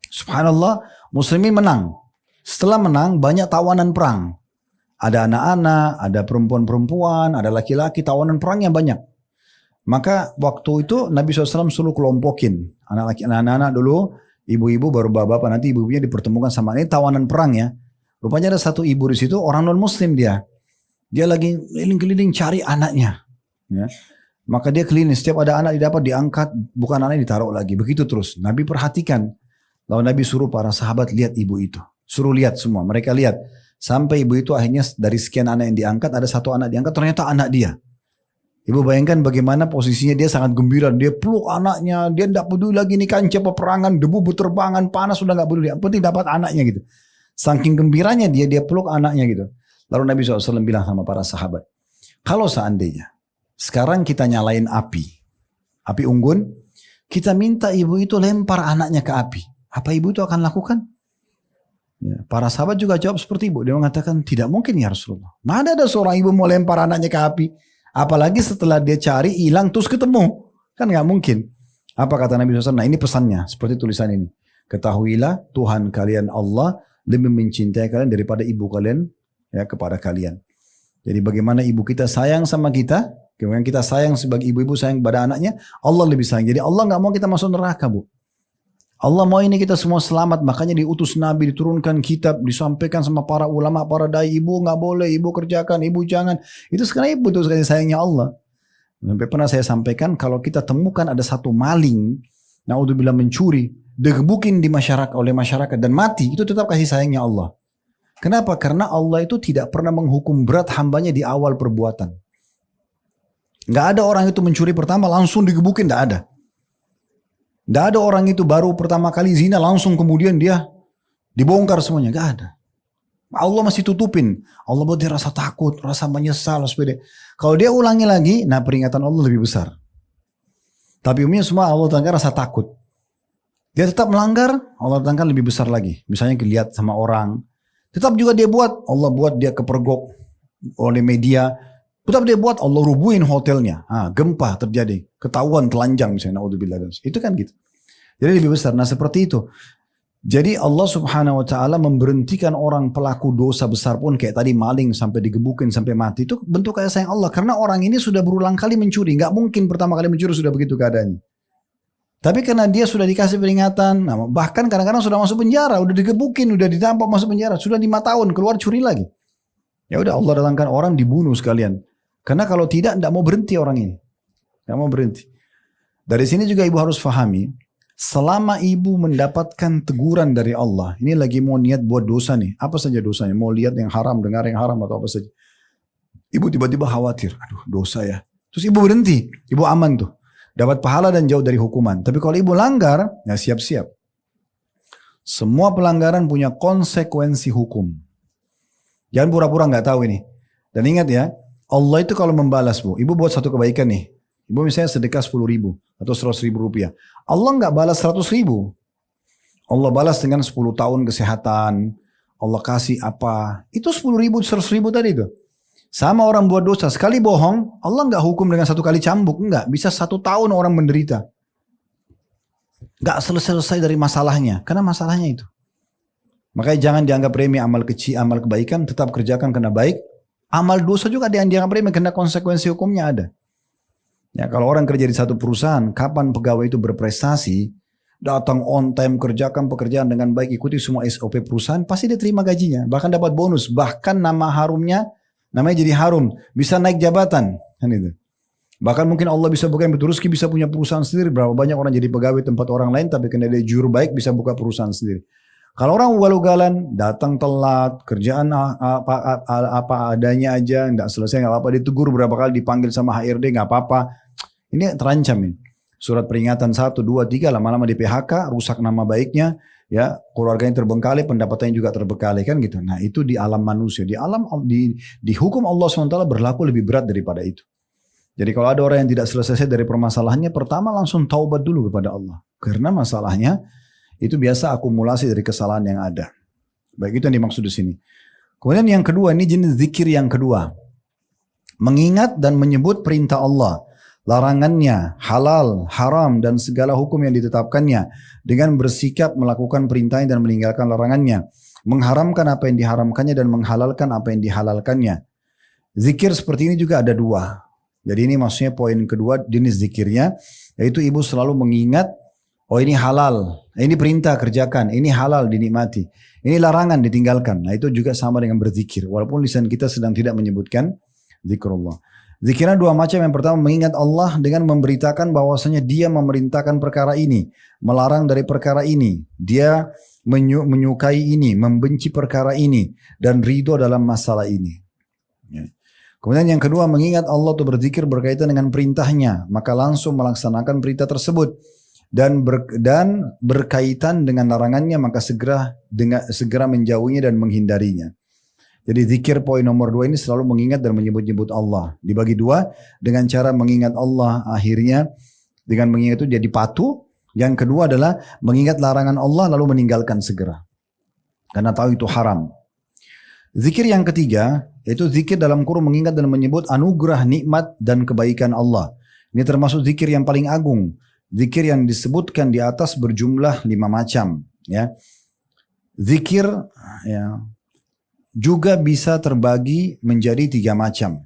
Subhanallah muslimin menang. Setelah menang banyak tawanan perang. Ada anak-anak, ada perempuan-perempuan, ada laki-laki, tawanan perangnya banyak. Maka waktu itu Nabi SAW suruh kelompokin anak-anak dulu, ibu-ibu baru bapak-bapak, nanti ibu-ibunya dipertemukan sama ini tawanan perang ya. Rupanya ada satu ibu di situ orang non muslim dia lagi keliling-keliling cari anaknya. Ya. Maka dia keliling, setiap ada anak didapat diangkat, bukan anak ditaruh lagi, begitu terus. Nabi perhatikan, lalu Nabi suruh para sahabat lihat ibu itu, suruh lihat semua, mereka lihat. Sampai ibu itu akhirnya dari sekian anak yang diangkat, ada satu anak diangkat, ternyata anak dia. Ibu bayangkan bagaimana posisinya dia sangat gembira, dia peluk anaknya, dia tidak peduli lagi ini kancah peperangan, debu berterbangan, panas sudah nggak peduli, yang penting dapat anaknya gitu. Saking gembiranya dia peluk anaknya gitu. Lalu Nabi SAW bilang sama para sahabat, kalau seandainya sekarang kita nyalain api unggun, kita minta ibu itu lempar anaknya ke api, apa ibu itu akan lakukan? Ya, para sahabat juga jawab seperti ibu. Dia mengatakan tidak mungkin ya Rasulullah. Mana ada seorang ibu mau lempar anaknya ke api? Apalagi setelah dia cari hilang terus ketemu, kan nggak mungkin. Apa kata Nabi SAW? Nah ini pesannya seperti tulisan ini. Ketahuilah Tuhan kalian Allah lebih mencintai kalian daripada ibu kalian ya kepada kalian. Jadi bagaimana ibu kita sayang sama kita, kemudian kita sayang sebagai ibu-ibu sayang kepada anaknya, Allah lebih sayang. Jadi Allah nggak mau kita masuk neraka bu. Allah mau ini kita semua selamat, makanya diutus Nabi, diturunkan kitab, disampaikan sama para ulama, para dai, ibu nggak boleh, ibu kerjakan, ibu jangan. Itu sekarang ibu tuh sayangnya Allah. Sampai pernah saya sampaikan kalau kita temukan ada satu maling, naudzubillah mencuri, digebukin oleh masyarakat dan mati, itu tetap kasih sayangnya Allah. Kenapa? Karena Allah itu tidak pernah menghukum berat hambanya di awal perbuatan. Nggak ada orang itu mencuri pertama langsung digebukin, nggak ada. Nggak ada orang itu baru pertama kali zina langsung kemudian dia dibongkar semuanya. Nggak ada. Allah masih tutupin. Allah buat dia rasa takut, rasa menyesal. Kalau dia ulangi lagi, nah peringatan Allah lebih besar. Tapi umumnya semua Allah datangkan rasa takut. Dia tetap melanggar, Allah datangkan lebih besar lagi. Misalnya dilihat sama orang. Tetap juga dia buat, Allah buat dia kepergok oleh media. Tetap dia buat, Allah rubuhin hotelnya. Gempa terjadi. Ketahuan telanjang misalnya. Itu kan gitu. Jadi lebih besar. Nah seperti itu. Jadi Allah subhanahu wa ta'ala memberhentikan orang pelaku dosa besar pun. Kayak tadi maling sampai digebukin sampai mati. Itu bentuk kasih sayang Allah. Karena orang ini sudah berulang kali mencuri. Gak mungkin pertama kali mencuri sudah begitu keadaannya. Tapi karena dia sudah dikasih peringatan, bahkan kadang-kadang sudah masuk penjara, udah digebukin, udah ditampok masuk penjara, sudah 5 tahun keluar curi lagi. Ya udah Allah datangkan orang dibunuh sekalian. Karena kalau tidak mau berhenti orang ini. Tidak mau berhenti. Dari sini juga ibu harus fahami, selama ibu mendapatkan teguran dari Allah, ini lagi mau niat buat dosa nih, apa saja dosanya, mau lihat yang haram, dengar yang haram atau apa saja. Ibu tiba-tiba khawatir, aduh dosa ya. Terus ibu berhenti, ibu aman tuh. Dapat pahala dan jauh dari hukuman. Tapi kalau ibu langgar, ya siap-siap. Semua pelanggaran punya konsekuensi hukum. Jangan pura-pura nggak tahu ini. Dan ingat ya, Allah itu kalau membalas bu, ibu buat satu kebaikan nih. Ibu misalnya sedekah 10.000 atau 100.000 rupiah. Allah nggak balas 100.000. Allah balas dengan 10 tahun kesehatan. Allah kasih apa. Itu 10.000, 100.000 tadi itu. Sama orang buat dosa, sekali bohong, Allah nggak hukum dengan 1 kali cambuk, enggak. Bisa 1 tahun orang menderita. Nggak selesai dari masalahnya, karena masalahnya itu. Makanya jangan dianggap remeh amal kecil, amal kebaikan, tetap kerjakan karena baik. Amal dosa juga ada yang dianggap remeh, karena konsekuensi hukumnya ada. Ya, kalau orang kerja di satu perusahaan, kapan pegawai itu berprestasi, datang on time, kerjakan pekerjaan dengan baik, ikuti semua SOP perusahaan, pasti dia terima gajinya, bahkan dapat bonus, bahkan nama harumnya, namanya jadi harum, bisa naik jabatan, kan itu. Bahkan mungkin Allah bisa buka yang betul rezeki, bisa punya perusahaan sendiri. Berapa banyak orang jadi pegawai tempat orang lain, tapi kena dia jujur baik bisa buka perusahaan sendiri. Kalau orang ugal-ugalan, datang telat, kerjaan apa adanya aja, nggak selesai nggak apa-apa, ditegur berapa kali, dipanggil sama HRD nggak apa-apa. Ini terancam ini. Surat peringatan 1, 2, 3, lama-lama di PHK, rusak nama baiknya. Ya, keluarganya terbengkalai, pendapatannya juga terbengkalai kan gitu. Nah itu di alam manusia, di hukum Allah SWT berlaku lebih berat daripada itu. Jadi kalau ada orang yang tidak selesai dari permasalahannya, pertama langsung taubat dulu kepada Allah. Karena masalahnya itu biasa akumulasi dari kesalahan yang ada. Baik, itu yang dimaksud di sini. Kemudian yang kedua, ini jenis zikir yang kedua. Mengingat dan menyebut perintah Allah, larangannya, halal, haram, dan segala hukum yang ditetapkannya, dengan bersikap melakukan perintahnya dan meninggalkan larangannya, mengharamkan apa yang diharamkannya dan menghalalkan apa yang dihalalkannya. Zikir seperti ini juga ada 2. Jadi ini maksudnya poin kedua jenis zikirnya, yaitu ibu selalu mengingat, oh ini halal, ini perintah kerjakan, ini halal dinikmati, ini larangan ditinggalkan. Nah itu juga sama dengan berzikir, walaupun lisan kita sedang tidak menyebutkan zikrullah. Zikirnya 2 macam. Yang pertama mengingat Allah dengan memberitakan bahwasanya dia memerintahkan perkara ini, melarang dari perkara ini, dia menyukai ini, membenci perkara ini, dan ridho dalam masalah ini. Ya. Kemudian yang kedua mengingat Allah atau berzikir berkaitan dengan perintahnya, maka langsung melaksanakan perintah tersebut, dan berkaitan dengan larangannya maka segera menjauhinya dan menghindarinya. Jadi zikir poin nomor 2 ini selalu mengingat dan menyebut-nyebut Allah. Dibagi 2, dengan cara mengingat Allah akhirnya dengan mengingat itu jadi patuh. Yang kedua adalah mengingat larangan Allah lalu meninggalkan segera. Karena tahu itu haram. Zikir yang ketiga yaitu zikir dalam kurung mengingat dan menyebut anugerah, nikmat dan kebaikan Allah. Ini termasuk zikir yang paling agung. Zikir yang disebutkan di atas berjumlah 5 macam. Ya. Zikir ya, juga bisa terbagi menjadi 3 macam.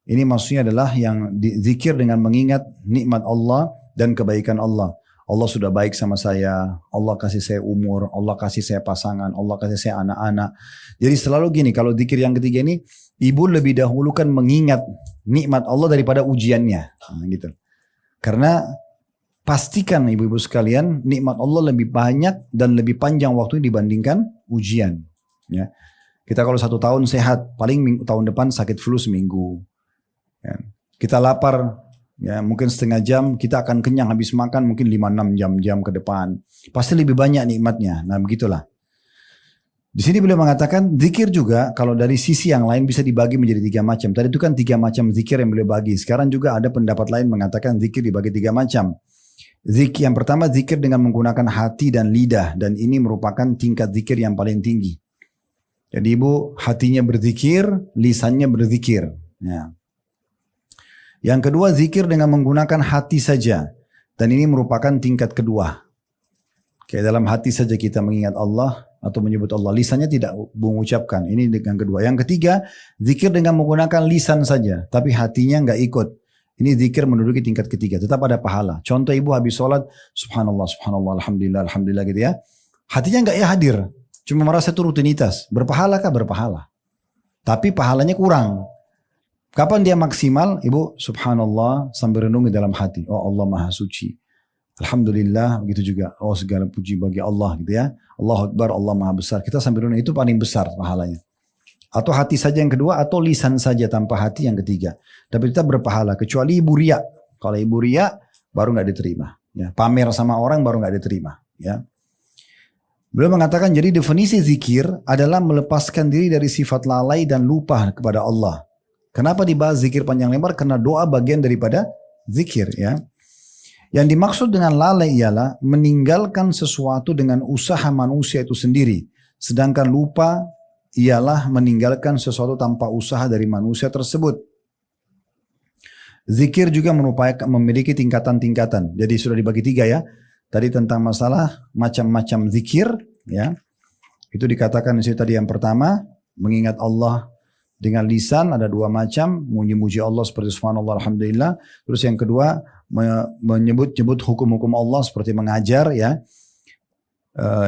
Ini maksudnya adalah yang zikir dengan mengingat nikmat Allah dan kebaikan Allah. Allah sudah baik sama saya, Allah kasih saya umur, Allah kasih saya pasangan, Allah kasih saya anak-anak. Jadi selalu gini, kalau zikir yang ketiga ini, ibu lebih dahulukan mengingat nikmat Allah daripada ujiannya. Nah, gitu. Karena pastikan ibu-ibu sekalian, nikmat Allah lebih banyak dan lebih panjang waktu dibandingkan ujian. Ya. Kita kalau 1 tahun sehat, paling tahun depan sakit flu seminggu. Ya. Kita lapar, ya mungkin setengah jam, kita akan kenyang habis makan mungkin 5-6 jam ke depan. Pasti lebih banyak nikmatnya. Nah begitulah. Di sini beliau mengatakan zikir juga kalau dari sisi yang lain bisa dibagi menjadi 3 macam. Tadi itu kan 3 macam zikir yang beliau bagi. Sekarang juga ada pendapat lain mengatakan zikir dibagi 3 macam. Zikir yang pertama zikir dengan menggunakan hati dan lidah, dan ini merupakan tingkat zikir yang paling tinggi. Jadi ibu hatinya berzikir, lisannya berzikir. Ya. Yang kedua zikir dengan menggunakan hati saja, dan ini merupakan tingkat kedua. Kayak dalam hati saja kita mengingat Allah atau menyebut Allah, lisannya tidak mengucapkan. Ini yang kedua. Yang ketiga zikir dengan menggunakan lisan saja, tapi hatinya nggak ikut. Ini zikir menduduki tingkat ketiga, tetap ada pahala. Contoh ibu habis sholat, subhanallah, subhanallah, alhamdulillah, alhamdulillah gitu ya. Hatinya nggak ya hadir, cuma merasa itu rutinitas. Berpahala kah? Berpahala. Tapi pahalanya kurang. Kapan dia maksimal? Ibu subhanallah sambil renungi dalam hati. Oh Allah maha suci. Alhamdulillah, begitu juga. Oh segala puji bagi Allah gitu ya. Allahu Akbar, Allah maha besar. Kita sambil renungi itu paling besar pahalanya. Atau hati saja yang kedua, atau lisan saja tanpa hati yang ketiga. Tapi kita berpahala, kecuali ibu riya. Kalau ibu riya, baru nggak diterima. Ya, pamer sama orang baru nggak diterima. Ya. Beliau mengatakan, jadi definisi zikir adalah melepaskan diri dari sifat lalai dan lupa kepada Allah. Kenapa dibahas zikir panjang lebar? Karena doa bagian daripada zikir. Ya. Yang dimaksud dengan lalai ialah meninggalkan sesuatu dengan usaha manusia itu sendiri. Sedangkan lupa ialah meninggalkan sesuatu tanpa usaha dari manusia tersebut. Zikir juga memiliki tingkatan-tingkatan. Jadi sudah dibagi 3 ya. Tadi tentang masalah macam-macam zikir, ya. Itu dikatakan di sini tadi yang pertama, mengingat Allah dengan lisan ada 2 macam, memuji Allah seperti subhanallah alhamdulillah. Terus yang kedua menyebut hukum-hukum Allah seperti mengajar, ya.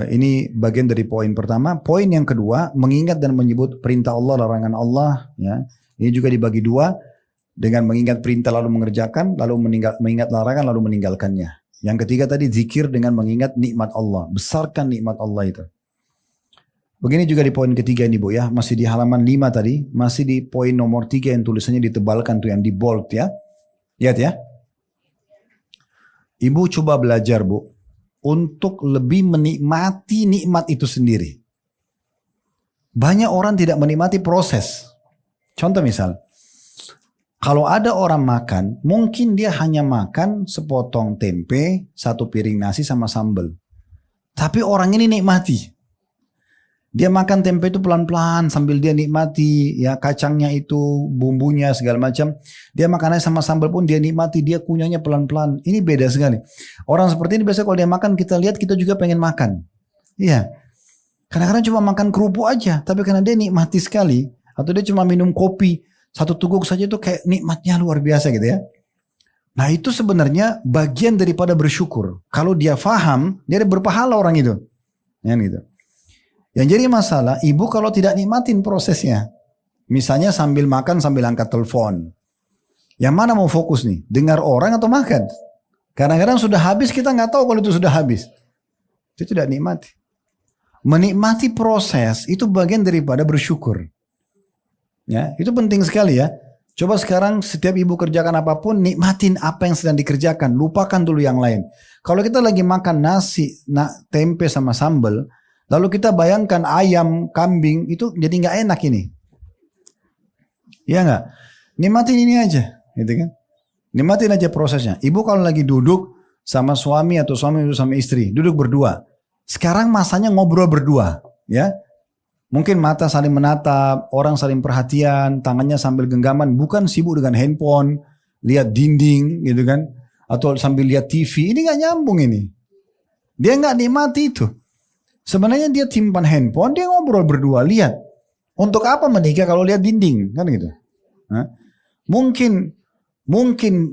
Ini bagian dari poin pertama. Poin yang kedua, mengingat dan menyebut perintah Allah, larangan Allah. Ya. Ini juga dibagi 2, dengan mengingat perintah lalu mengerjakan, lalu mengingat larangan lalu meninggalkannya. Yang ketiga tadi zikir dengan mengingat nikmat Allah, besarkan nikmat Allah itu. Begini juga di poin ketiga ini Bu ya, masih di halaman 5 tadi, masih di poin nomor 3 yang tulisannya ditebalkan tuh yang di bold ya. Lihat ya. Ibu coba belajar Bu, untuk lebih menikmati nikmat itu sendiri. Banyak orang tidak menikmati proses. Contoh misal, kalau ada orang makan, mungkin dia hanya makan sepotong tempe, 1 piring nasi sama sambal. Tapi orang ini nikmati. Dia makan tempe itu pelan-pelan sambil dia nikmati ya kacangnya itu, bumbunya segala macam. Dia makannya sama sambal pun dia nikmati, dia kunyahnya pelan-pelan. Ini beda sekali. Orang seperti ini biasanya kalau dia makan kita lihat kita juga pengen makan. Iya. Kadang-kadang cuma makan kerupuk aja, tapi karena dia nikmati sekali atau dia cuma minum kopi 1 teguk saja itu kayak nikmatnya luar biasa gitu ya. Nah itu sebenarnya bagian daripada bersyukur. Kalau dia faham, dia berpahala orang itu. Ya gitu. Yang jadi masalah, ibu kalau tidak nikmatin prosesnya. Misalnya sambil makan sambil angkat telepon. Yang mana mau fokus nih? Dengar orang atau makan? Kadang-kadang sudah habis kita nggak tahu kalau itu sudah habis. Itu tidak nikmati. Menikmati proses itu bagian daripada bersyukur. Ya, itu penting sekali ya. Coba sekarang setiap ibu kerjakan apapun, nikmatin apa yang sedang dikerjakan. Lupakan dulu yang lain. Kalau kita lagi makan nasi, tempe sama sambal, lalu kita bayangkan ayam, kambing, itu jadi nggak enak ini. Iya nggak? Nikmatin ini aja, gitu kan? Nikmatin aja prosesnya. Ibu kalau lagi duduk sama suami atau suami sama istri, duduk berdua. Sekarang masanya ngobrol berdua, ya. Mungkin mata saling menatap, orang saling perhatian, tangannya sambil genggaman, bukan sibuk dengan handphone, lihat dinding, gitu kan? Atau sambil lihat TV. Ini nggak nyambung ini. Dia nggak nikmati itu. Sebenarnya dia simpan handphone, dia ngobrol berdua, lihat. Untuk apa menikah kalau lihat dinding, kan gitu. Nah, mungkin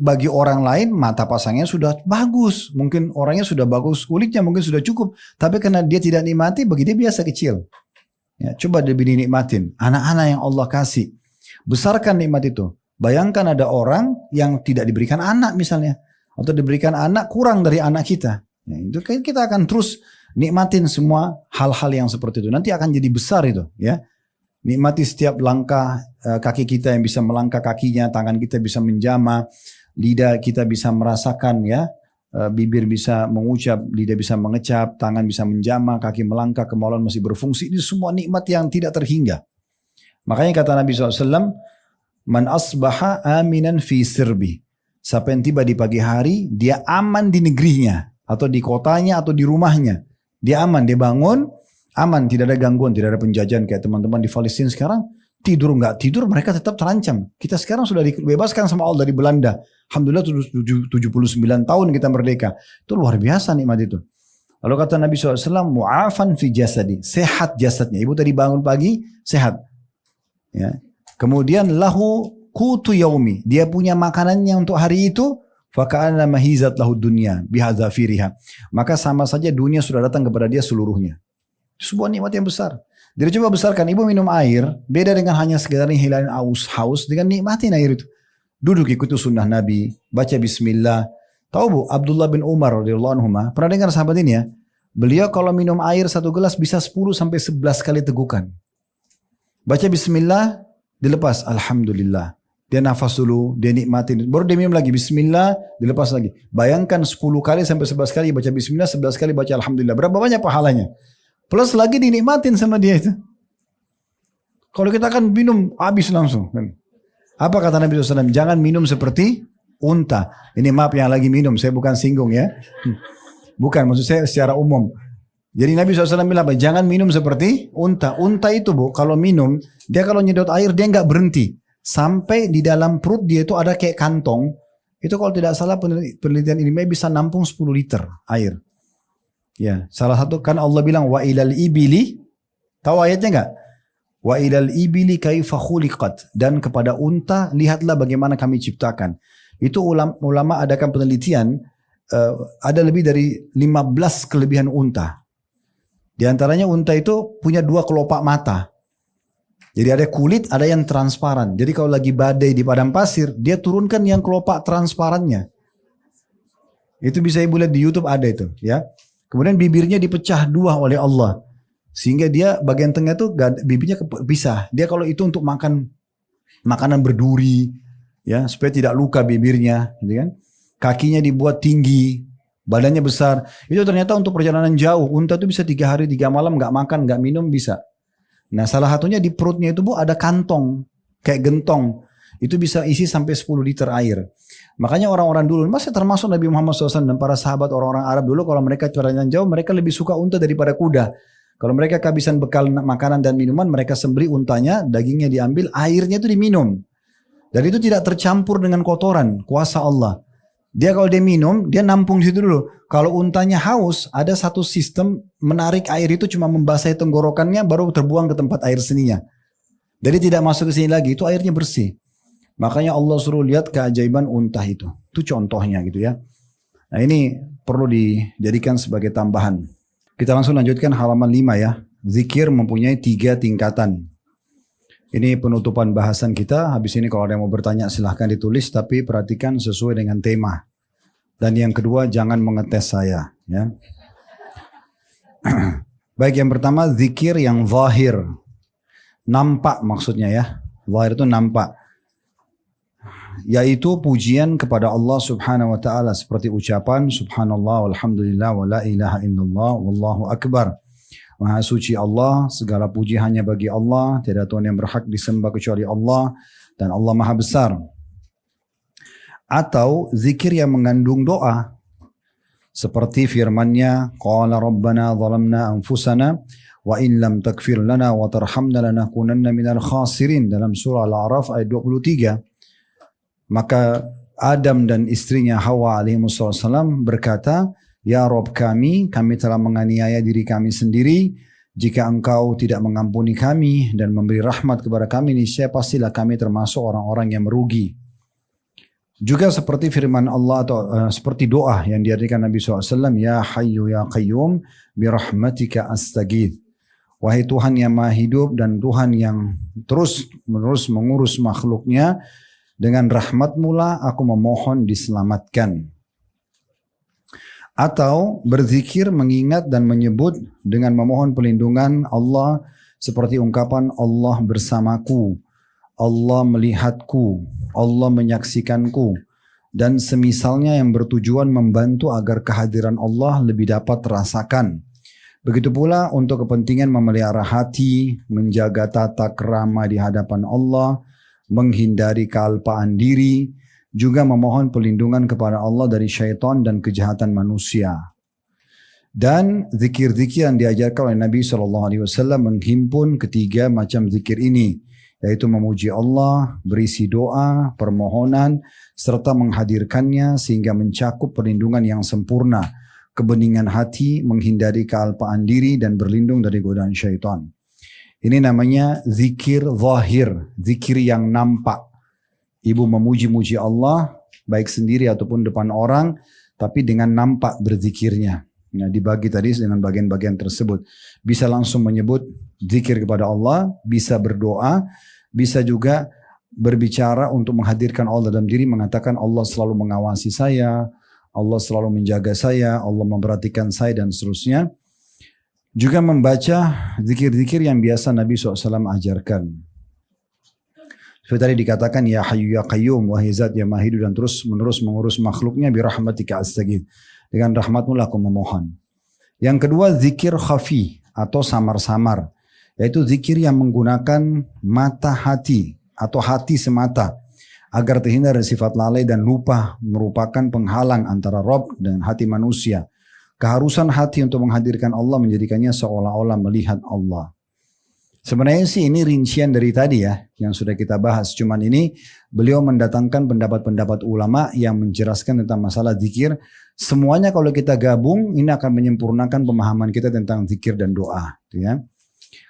bagi orang lain mata pasangnya sudah bagus, mungkin orangnya sudah bagus, kulitnya mungkin sudah cukup, tapi karena dia tidak nikmati, bagi dia biasa kecil. Ya, coba lebih dinikmatin. Anak-anak yang Allah kasih, besarkan nikmat itu. Bayangkan ada orang yang tidak diberikan anak misalnya, atau diberikan anak kurang dari anak kita. Ya, itu kan kita akan terus nikmatin semua hal-hal yang seperti itu. Nanti akan jadi besar itu, ya. Nikmati setiap langkah kaki kita yang bisa melangkah kakinya, tangan kita bisa menjama, lidah kita bisa merasakan, ya. Bibir bisa mengucap, lidah bisa mengecap, tangan bisa menjama, kaki melangkah, kemaluan masih berfungsi. Ini semua nikmat yang tidak terhingga. Makanya kata Nabi SAW, Man asbaha aminan fi sirbi. Siapa yang tiba di pagi hari, dia aman di negerinya, atau di kotanya, atau di rumahnya. Dia aman, dia bangun, aman, tidak ada gangguan, tidak ada penjajahan. Kayak teman-teman di Palestina sekarang, tidur nggak tidur, mereka tetap terancam. Kita sekarang sudah dibebaskan sama Allah dari Belanda. Alhamdulillah 79 tahun kita merdeka. Itu luar biasa nikmat itu. Lalu kata Nabi SAW, mu'afan fi jasadi. Sehat jasadnya. Ibu tadi bangun pagi, sehat. Ya. Kemudian lahu kutu yaumi, dia punya makanannya untuk hari itu, faka'anna mahizat lahu dunya bihadzafiriha. Maka sama saja dunia sudah datang kepada dia seluruhnya. Sebuah nikmat yang besar. Jadi coba besarkan, ibu minum air, beda dengan hanya sekedar hilangin haus dengan nikmatin air itu. Duduk ikuti sunnah Nabi, baca bismillah. Tahu bu, Abdullah bin Umar radhiyallahu anhu, pernah dengar sahabat ini ya? Beliau kalau minum air satu gelas bisa 10 sampai 11 kali tegukan. Baca bismillah, dilepas, alhamdulillah. Dia nafas dulu, dia nikmatin, baru dia minum lagi, bismillah, dilepas lagi. Bayangkan 10 kali sampai 11 kali baca bismillah, 11 kali baca alhamdulillah. Berapa banyak pahalanya? Plus lagi dinikmatin sama dia itu. Kalau kita kan minum habis langsung. Apa kata Nabi SAW? Jangan minum seperti unta. Ini maaf yang lagi minum, saya bukan singgung ya. Bukan, maksud saya secara umum. Jadi Nabi SAW bilang apa? Jangan minum seperti unta. Unta itu bu, kalau minum, dia kalau nyedot air dia nggak berhenti. Sampai di dalam perut dia itu ada kayak kantong. Itu kalau tidak salah penelitian ilmiah bisa nampung 10 liter air. Ya, salah satu kan Allah bilang wa ilal ibili, tahu ayatnya enggak? Wa ilal ibili kaifa khuliqat, dan kepada unta lihatlah bagaimana kami ciptakan. Itu ulama adakan penelitian, ada lebih dari 15 kelebihan unta. Di antaranya unta itu punya 2 kelopak mata. Jadi ada kulit, ada yang transparan. Jadi kalau lagi badai di padang pasir, dia turunkan yang kelopak transparannya. Itu bisa ibu lihat di YouTube, ada itu ya. Kemudian bibirnya dipecah 2 oleh Allah. Sehingga dia bagian tengah tuh bibirnya pisah. Dia kalau itu untuk makan makanan berduri, ya supaya tidak luka bibirnya, gitu kan. Kakinya dibuat tinggi, badannya besar. Itu ternyata untuk perjalanan jauh. Unta itu bisa 3 hari 3 malam nggak makan, nggak minum bisa. Nah salah satunya di perutnya itu bu ada kantong, kayak gentong. Itu bisa isi sampai 10 liter air. Makanya orang-orang dulu, masih termasuk Nabi Muhammad SAW dan para sahabat orang-orang Arab dulu, kalau mereka perjalanan jauh, mereka lebih suka unta daripada kuda. Kalau mereka kehabisan bekal makanan dan minuman, mereka sembelih untanya, dagingnya diambil, airnya itu diminum. Dan itu tidak tercampur dengan kotoran, kuasa Allah. Dia kalau dia minum, dia nampung di situ dulu. Kalau untanya haus, ada satu sistem menarik air itu cuma membasahi tenggorokannya, baru terbuang ke tempat air seninya. Jadi tidak masuk ke sini lagi, itu airnya bersih. Makanya Allah suruh lihat keajaiban unta itu. Itu contohnya gitu ya. Nah ini perlu dijadikan sebagai tambahan. Kita langsung lanjutkan halaman 5 ya. Zikir mempunyai 3 tingkatan. Ini penutupan bahasan kita. Habis ini kalau ada yang mau bertanya silahkan ditulis. Tapi perhatikan sesuai dengan tema. Dan yang kedua jangan mengetes saya. Ya. Baik, yang pertama zikir yang zahir. Nampak maksudnya ya. Zahir itu nampak. Yaitu pujian kepada Allah subhanahu wa ta'ala. Seperti ucapan subhanallah walhamdulillah wa la ilaha illallah wallahu akbar. Maha suci Allah, segala puji hanya bagi Allah, tiada Tuhan yang berhak disembah kecuali Allah, dan Allah maha besar. Atau zikir yang mengandung doa, seperti firman-Nya, qala rabbana zalamna anfusana wa in lam takfir lana wa tarhamna lanakunanna minal khasirin, dalam surah Al-A'raf ayat 23. Maka Adam dan istrinya Hawa alaihissalam berkata, ya Rob kami telah menganiaya diri kami sendiri. Jika engkau tidak mengampuni kami dan memberi rahmat kepada kami, niscaya pastilah kami termasuk orang-orang yang merugi. Juga seperti firman Allah atau seperti doa yang diartikan Nabi SAW, ya Hayyu ya Qayyum birahmatika astaghith. Wahai Tuhan yang maha hidup dan Tuhan yang terus menerus mengurus makhluknya, dengan rahmat-Mu lah aku memohon diselamatkan. Atau berzikir mengingat dan menyebut dengan memohon perlindungan Allah seperti ungkapan Allah bersamaku, Allah melihatku, Allah menyaksikanku, dan semisalnya yang bertujuan membantu agar kehadiran Allah lebih dapat terasakan. Begitu pula untuk kepentingan memelihara hati, menjaga tata krama di hadapan Allah, menghindari kealpaan diri, juga memohon perlindungan kepada Allah dari syaitan dan kejahatan manusia. Dan zikir-zikir yang diajarkan oleh Nabi SAW menghimpun 3 macam zikir ini, yaitu memuji Allah, berisi doa, permohonan, serta menghadirkannya sehingga mencakup perlindungan yang sempurna, kebeningan hati, menghindari kealpaan diri, dan berlindung dari godaan syaitan. Ini namanya zikir zahir, zikir yang nampak. ibu memuji-muji Allah, baik sendiri ataupun depan orang, tapi dengan nampak berzikirnya. Nah, dibagi tadi dengan bagian-bagian tersebut. Bisa langsung menyebut zikir kepada Allah, bisa berdoa, bisa juga berbicara untuk menghadirkan Allah dalam diri, mengatakan Allah selalu mengawasi saya, Allah selalu menjaga saya, Allah memperhatikan saya dan seterusnya. Juga membaca zikir-zikir yang biasa Nabi SAW ajarkan. Seperti tadi dikatakan, Ya Hayyu Ya Qayyum, wahai Zat yang Maha Hidup dan terus menerus mengurus makhluknya, birahmatika astaghith. Dengan rahmatmu lah aku memohon. Yang kedua, zikir khafi atau samar-samar. Yaitu zikir yang menggunakan mata hati atau hati semata. Agar terhindar dari sifat lalai dan lupa, merupakan penghalang antara Rabb dan hati manusia. Keharusan hati untuk menghadirkan Allah menjadikannya seolah-olah melihat Allah. Sebenarnya sih ini rincian dari tadi ya, yang sudah kita bahas. Cuman ini beliau mendatangkan pendapat-pendapat ulama yang menjelaskan tentang masalah zikir. Semuanya kalau kita gabung, ini akan menyempurnakan pemahaman kita tentang zikir dan doa. Ya.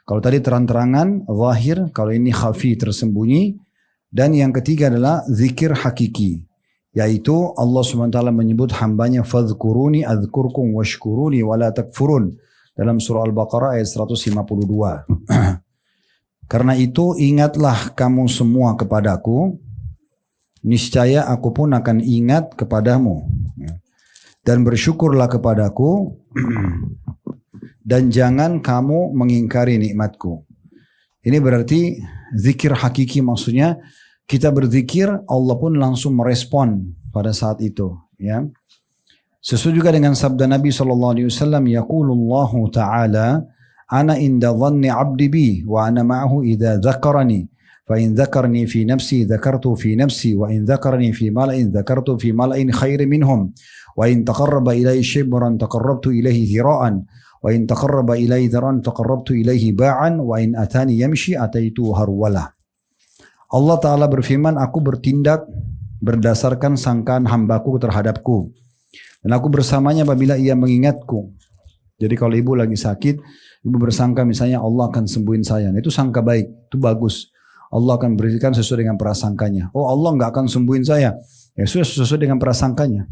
Kalau tadi terang-terangan, zahir, kalau ini khafi, tersembunyi. Dan yang ketiga adalah zikir hakiki. Yaitu Allah SWT menyebut hambanya, fadhkuruni adhkurkum washkuruni wala takfurun. Dalam surah Al-Baqarah ayat 152. Karena itu ingatlah kamu semua kepadaku, niscaya aku pun akan ingat kepadamu. Dan bersyukurlah kepadaku, dan jangan kamu mengingkari nikmatku. Ini berarti zikir hakiki, maksudnya kita berzikir, Allah pun langsung merespon pada saat itu. Ya. Sesuai juga dengan sabda Nabi SAW, Yaqulullahu ta'ala, Ana inda dhanni abdi bi, wa ana ma'ahu idha dhakarani. Fa in dhakarni fi nafsi, dhakartu fi nafsi, wa in dhakarni fi mala'in, dhakartu fi mala'in khairi minhum. Wa in taqarraba ilai shibran, taqarrabtu ilaihi dhira'an. Wa in taqarraba ilai dhira'an, taqarrabtu ilaihi ba'an. Wa in atani yamshi, ataitu harwala. Allah Ta'ala berfirman, aku bertindak berdasarkan sangkaan hambaku terhadapku. Dan aku bersamanya apabila ia mengingatku. Jadi kalau ibu lagi sakit, ibu bersangka misalnya Allah akan sembuhin saya. Nah, itu sangka baik, itu bagus. Allah akan berikan sesuai dengan prasangkanya. Oh, Allah nggak akan sembuhin saya. Ya sudah, sesuai dengan prasangkanya.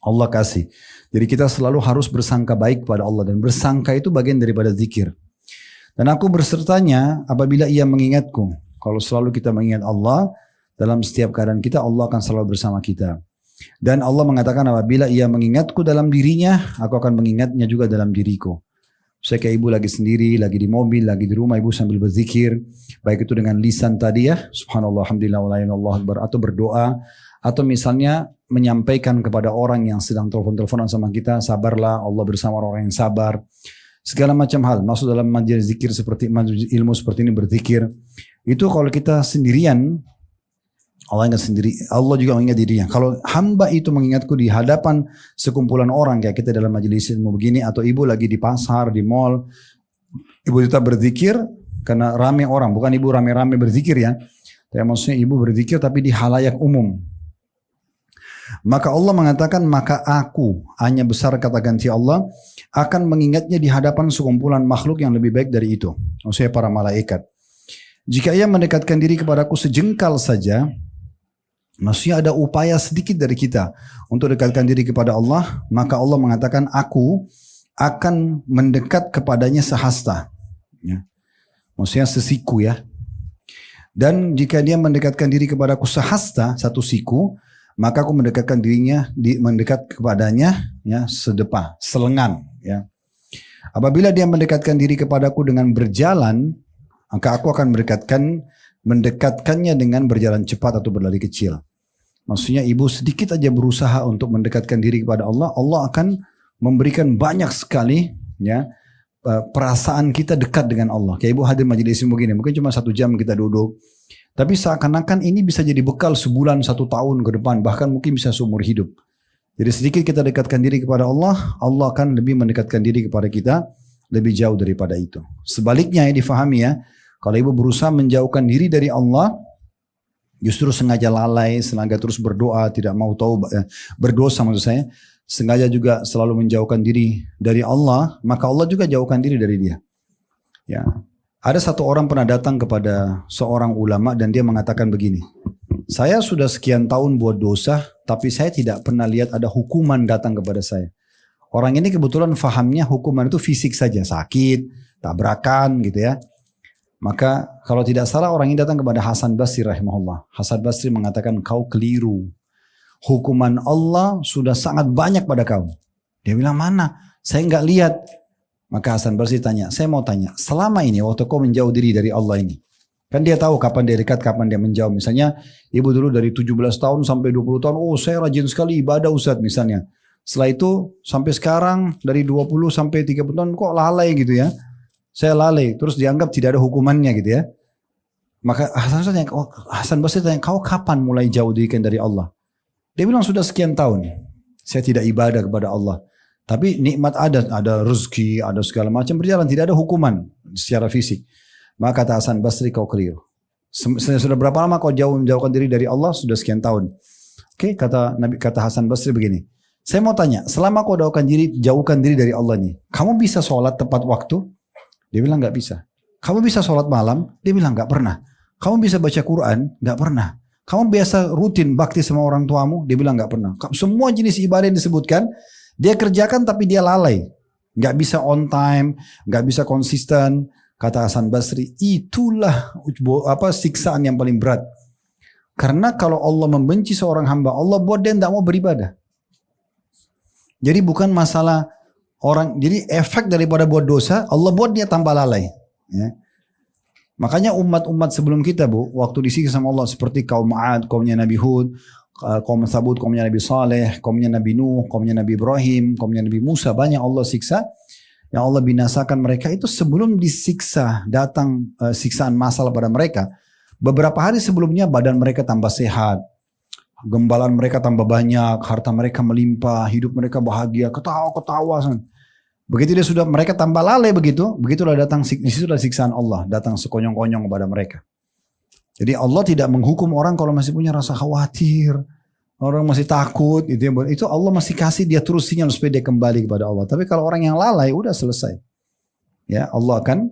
Allah kasih. Jadi kita selalu harus bersangka baik kepada Allah. Dan bersangka itu bagian daripada zikir. Dan aku bersertanya apabila ia mengingatku. Kalau selalu kita mengingat Allah, dalam setiap keadaan kita, Allah akan selalu bersama kita. Dan Allah mengatakan apabila ia mengingatku dalam dirinya, aku akan mengingatnya juga dalam diriku. Saya kayak ibu lagi sendiri, lagi di mobil, lagi di rumah, ibu sambil berzikir. Baik itu dengan lisan tadi ya, subhanallah, alhamdulillah, wa la ilaha illallah, atau berdoa. Atau misalnya menyampaikan kepada orang yang sedang telepon-teleponan sama kita, sabarlah, Allah bersama orang yang sabar. Segala macam hal, masuk dalam majelis zikir seperti majelis ilmu seperti ini berzikir. Itu kalau kita sendirian, Allah ingat sendiri, Allah juga mengingat dirinya. Kalau hamba itu mengingatku di hadapan sekumpulan orang, kayak kita dalam majelis ilmu begini, atau ibu lagi di pasar, di mall, ibu tetap berzikir, karena rame orang, bukan ibu rame-rame berzikir ya. Tapi maksudnya ibu berzikir tapi di halayak umum. Maka Allah mengatakan, maka aku, hanya besar kata ganti Allah, akan mengingatnya di hadapan sekumpulan makhluk yang lebih baik dari itu. Maksudnya para malaikat. Jika ia mendekatkan diri kepadaku sejengkal saja, maksudnya ada upaya sedikit dari kita untuk dekatkan diri kepada Allah, maka Allah mengatakan aku akan mendekat kepadanya sehasta. Ya. Maksudnya sesiku ya. Dan jika dia mendekatkan diri kepadaku sehasta, satu siku, maka aku mendekatkan dirinya, mendekat kepadanya ya sedepa, selengan. Ya. Apabila dia mendekatkan diri kepadaku dengan berjalan, maka aku akan mendekatkannya dengan berjalan cepat atau berlari kecil. Maksudnya ibu sedikit aja berusaha untuk mendekatkan diri kepada Allah, Allah akan memberikan banyak sekali ya perasaan kita dekat dengan Allah. Kayak ibu hadir majelis ilmu begini, mungkin cuma 1 jam kita duduk, tapi seakan-akan ini bisa jadi bekal sebulan, 1 tahun ke depan, bahkan mungkin bisa seumur hidup. Jadi sedikit kita dekatkan diri kepada Allah, Allah akan lebih mendekatkan diri kepada kita lebih jauh daripada itu. Sebaliknya ya difahami ya, kalau ibu berusaha menjauhkan diri dari Allah, justru sengaja lalai, sengaja terus berdoa, tidak mau tahu berdosa maksud saya, sengaja juga selalu menjauhkan diri dari Allah, maka Allah juga jauhkan diri dari dia. Ya, ada satu orang pernah datang kepada seorang ulama dan dia mengatakan begini, Saya sudah sekian tahun buat dosa, tapi saya tidak pernah lihat ada hukuman datang kepada saya. Orang ini kebetulan fahamnya hukuman itu fisik saja, sakit, tabrakan gitu ya. Maka kalau tidak salah orang ini datang kepada Hasan Basri rahimahullah. Hasan Basri mengatakan kau keliru. Hukuman Allah sudah sangat banyak pada kau. Dia bilang mana? Saya nggak lihat. Maka Hasan Basri tanya, saya mau tanya, selama ini waktu kau menjauh diri dari Allah ini, kan dia tahu kapan dia dekat, kapan dia menjauh. Misalnya ibu dulu dari 17 tahun sampai 20 tahun, oh saya rajin sekali ibadah Ustaz misalnya. Setelah itu sampai sekarang dari 20 sampai 30 tahun kok lalai gitu ya. Saya lalai, terus dianggap tidak ada hukumannya gitu ya. Maka Hasan Basri tanya, kau kapan mulai jauh dirikan dari Allah? Dia bilang sudah sekian tahun, saya tidak ibadah kepada Allah. Tapi nikmat ada rezeki, ada segala macam berjalan, tidak ada hukuman secara fisik. Maka kata Hasan Basri kau keliru. Sudah berapa lama kau menjauhkan diri dari Allah? Sudah sekian tahun. Oke, kata Hasan Basri begini. Saya mau tanya, selama kau jauhkan diri dari Allah ini, kamu bisa sholat tepat waktu? Dia bilang nggak bisa. Kamu bisa sholat malam? Dia bilang nggak pernah. Kamu bisa baca Quran? Nggak pernah. Kamu biasa rutin bakti sama orang tuamu? Dia bilang nggak pernah. Semua jenis ibadah yang disebutkan dia kerjakan tapi dia lalai, nggak bisa on time, nggak bisa konsisten. Kata Hasan Basri, itulah siksaan yang paling berat. Karena kalau Allah membenci seorang hamba, Allah buat dia tidak mau beribadah. Jadi bukan masalah jadi efek daripada buat dosa, Allah buat dia tambah lalai. Ya. Makanya umat-umat sebelum kita waktu disiksa sama Allah seperti kaum Ad, kaumnya Nabi Hud, kaum Thabud, kaumnya Nabi Saleh, kaumnya Nabi Nuh, kaumnya Nabi Ibrahim, kaumnya Nabi Musa, banyak Allah siksa. Yang Allah binasakan mereka itu sebelum disiksa, datang siksaan masalah pada mereka. Beberapa hari sebelumnya badan mereka tambah sehat, gembalaan mereka tambah banyak, harta mereka melimpah, hidup mereka bahagia, ketawa-ketawa. Begitu mereka tambah lalai begitulah datang siksaan Allah, datang sekonyong-konyong kepada mereka. Jadi Allah tidak menghukum orang kalau masih punya rasa khawatir, orang masih takut, itu Allah masih kasih dia terus sinyal supaya dia kembali kepada Allah. Tapi kalau orang yang lalai udah selesai, ya Allah akan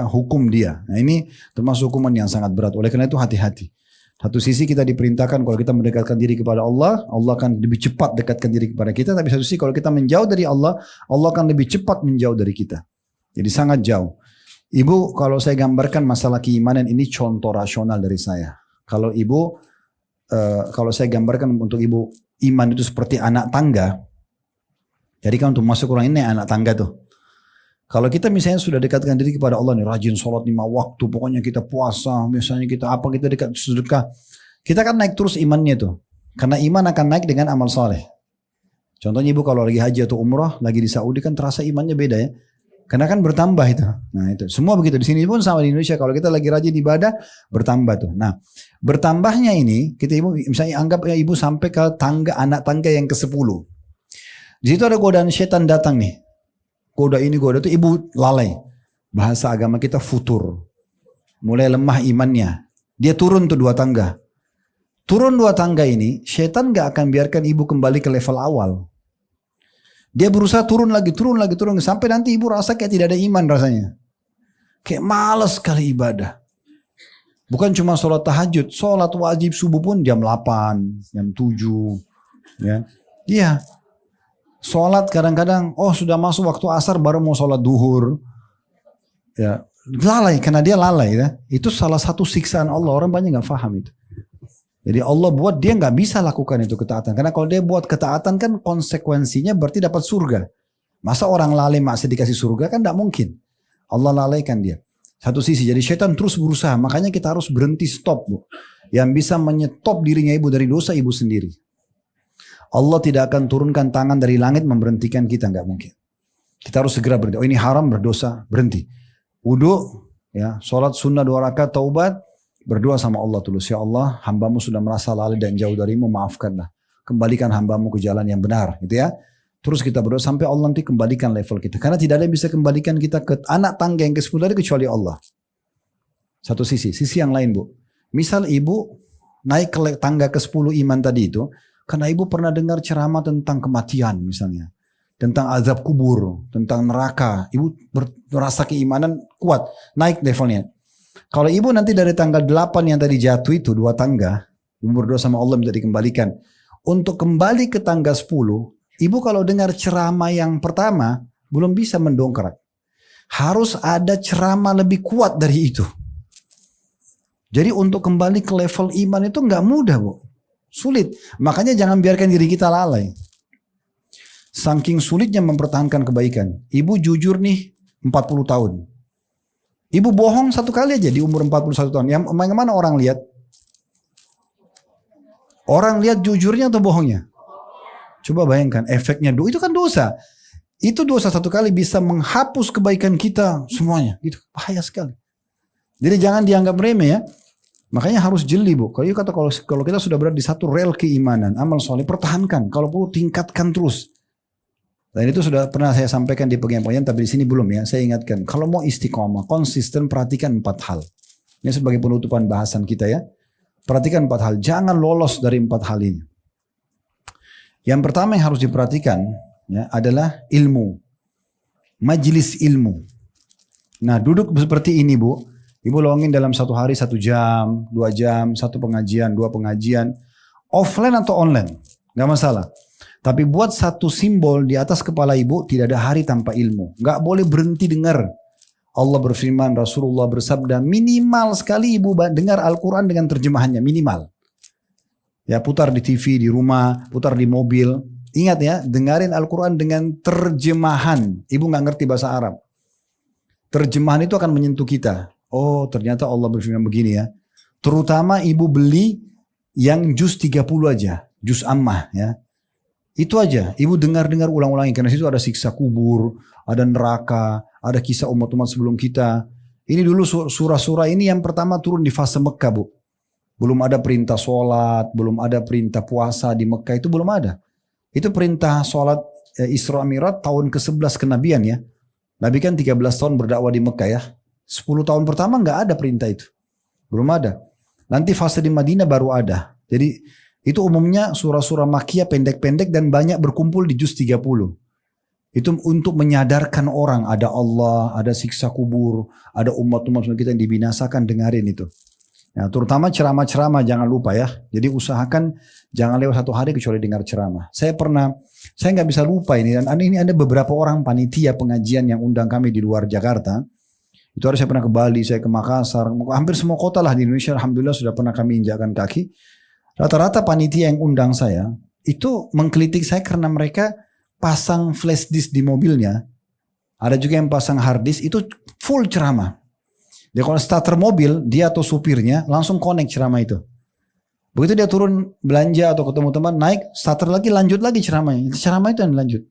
hukum dia. Nah ini termasuk hukuman yang sangat berat. Oleh karena itu hati-hati. Satu sisi kita diperintahkan kalau kita mendekatkan diri kepada Allah, Allah akan lebih cepat dekatkan diri kepada kita. Tapi satu sisi kalau kita menjauh dari Allah, Allah akan lebih cepat menjauh dari kita. Jadi sangat jauh. Ibu, kalau saya gambarkan masalah keimanan ini contoh rasional dari saya. Kalau saya gambarkan untuk ibu, iman itu seperti anak tangga. Jadi kan untuk masuk orang ini anak tangga tuh. Kalau kita misalnya sudah dekatkan diri kepada Allah nih, rajin sholat 5 waktu, pokoknya kita puasa, misalnya kita dekat sedekah, kita kan naik terus imannya tuh. Karena iman akan naik dengan amal soleh. Contohnya ibu kalau lagi haji atau umrah, lagi di Saudi kan terasa imannya beda ya. Karena kan bertambah itu. Nah itu semua begitu. Di sini pun sama di Indonesia, kalau kita lagi rajin ibadah, bertambah tuh. Nah bertambahnya ini, kita ibu misalnya anggap ya ibu sampai ke anak tangga yang ke-10. Di situ ada godaan setan datang nih. Goda ini, goda itu, ibu lalai. Bahasa agama kita futur. Mulai lemah imannya. Dia turun tuh 2 tangga. Turun 2 tangga ini, setan gak akan biarkan ibu kembali ke level awal. Dia berusaha turun lagi. Sampai nanti ibu rasa kayak tidak ada iman rasanya. Kayak malas sekali ibadah. Bukan cuma sholat tahajud. Sholat wajib subuh pun jam 8, jam 7. Ya. Iya. Sholat kadang-kadang, sudah masuk waktu asar baru mau sholat duhur. Ya, lalai, karena dia lalai. Ya. Itu salah satu siksaan Allah. Orang banyak gak paham itu. Jadi Allah buat dia gak bisa lakukan itu ketaatan. Karena kalau dia buat ketaatan kan konsekuensinya berarti dapat surga. Masa orang lalai masih dikasih surga kan gak mungkin. Allah lalaikan dia. Satu sisi, jadi setan terus berusaha. Makanya kita harus berhenti stop. Bu. Yang bisa menyetop dirinya ibu dari dosa ibu sendiri. Allah tidak akan turunkan tangan dari langit memberhentikan kita, nggak mungkin. Kita harus segera berhenti. Ini haram, berdosa, berhenti. Wudu, ya, sholat sunnah 2 rakaat, taubat, berdoa sama Allah tulus. Ya Allah, hambamu sudah merasa lalai dan jauh darimu, maafkanlah. Kembalikan hambamu ke jalan yang benar, gitu ya. Terus kita berdoa sampai Allah nanti kembalikan level kita. Karena tidak ada yang bisa kembalikan kita ke anak tangga yang ke-10 tadi kecuali Allah. Satu sisi yang lain bu. Misal ibu naik ke tangga ke-10 iman tadi itu. Karena ibu pernah dengar ceramah tentang kematian misalnya. Tentang azab kubur, tentang neraka. Ibu merasa keimanan kuat, naik levelnya. Kalau ibu nanti dari tanggal 8 yang tadi jatuh itu 2 tangga. Ibu berdoa sama Allah minta dikembalikan. Untuk kembali ke tangga 10, ibu kalau dengar ceramah yang pertama, belum bisa mendongkrak. Harus ada ceramah lebih kuat dari itu. Jadi untuk kembali ke level iman itu nggak mudah, Bu. Sulit. Makanya jangan biarkan diri kita lalai. Saking sulitnya mempertahankan kebaikan. Ibu jujur nih 40 tahun. Ibu bohong satu kali aja di umur 41 tahun. Yang mana orang lihat? Orang lihat jujurnya atau bohongnya? Coba bayangkan efeknya. Itu kan dosa. Itu dosa satu kali bisa menghapus kebaikan kita semuanya. Itu bahaya sekali. Jadi jangan dianggap remeh ya. Makanya harus jeli, Bu. Kalau kita sudah berada di satu rel keimanan, amal soleh, pertahankan. Kalau perlu tingkatkan terus. Dan itu sudah pernah saya sampaikan di penyampaian, tapi di sini belum ya. Saya ingatkan, kalau mau istiqomah, konsisten, perhatikan 4 hal. Ini sebagai penutupan bahasan kita ya. Perhatikan 4 hal. Jangan lolos dari 4 hal ini. Yang pertama yang harus diperhatikan ya, adalah ilmu. Majelis ilmu. Nah, duduk seperti ini, Bu. Ibu longin dalam satu hari 1 jam, 2 jam, 1 pengajian, 2 pengajian. Offline atau online, gak masalah. Tapi buat satu simbol di atas kepala ibu, tidak ada hari tanpa ilmu. Gak boleh berhenti dengar. Allah berfirman, Rasulullah bersabda, minimal sekali ibu dengar Al-Quran dengan terjemahannya, minimal. Ya, putar di TV, di rumah, putar di mobil. Ingat ya, dengarin Al-Quran dengan terjemahan. Ibu gak ngerti bahasa Arab. Terjemahan itu akan menyentuh kita. Oh, ternyata Allah berfirman begini ya. Terutama ibu beli yang juz 30 aja. Juz ammah ya. Itu aja. Ibu dengar-dengar ulang-ulangi. Karena situ ada siksa kubur. Ada neraka. Ada kisah umat-umat sebelum kita. Ini dulu surah-surah ini yang pertama turun di fase Mekah, Bu. Belum ada perintah sholat. Belum ada perintah puasa di Mekah. Itu belum ada. Itu perintah sholat Isra Mi'raj tahun ke-11 kenabian ya. Nabi kan 13 tahun berdakwah di Mekah ya. 10 tahun pertama nggak ada perintah itu. Belum ada. Nanti fase di Madinah baru ada. Jadi itu umumnya surah-surah Makkiyah pendek-pendek dan banyak berkumpul di juz 30. Itu untuk menyadarkan orang ada Allah, ada siksa kubur, ada umat-umat kita yang dibinasakan, dengarin itu. Nah, terutama ceramah-ceramah jangan lupa ya. Jadi usahakan jangan lewat 1 hari kecuali dengar ceramah. Saya nggak bisa lupa ini, dan ini ada beberapa orang panitia pengajian yang undang kami di luar Jakarta. Itu hari saya pernah ke Bali, saya ke Makassar, hampir semua kota lah di Indonesia, alhamdulillah sudah pernah kami injakkan kaki. Rata-rata panitia yang undang saya, itu mengkritik saya karena mereka pasang flash disk di mobilnya. Ada juga yang pasang hard disk, itu full ceramah. Dia kalau starter mobil, dia atau supirnya langsung connect ceramah itu. Begitu dia turun belanja atau ketemu teman, naik, starter lagi, lanjut lagi ceramahnya. Ceramah itu yang lanjut.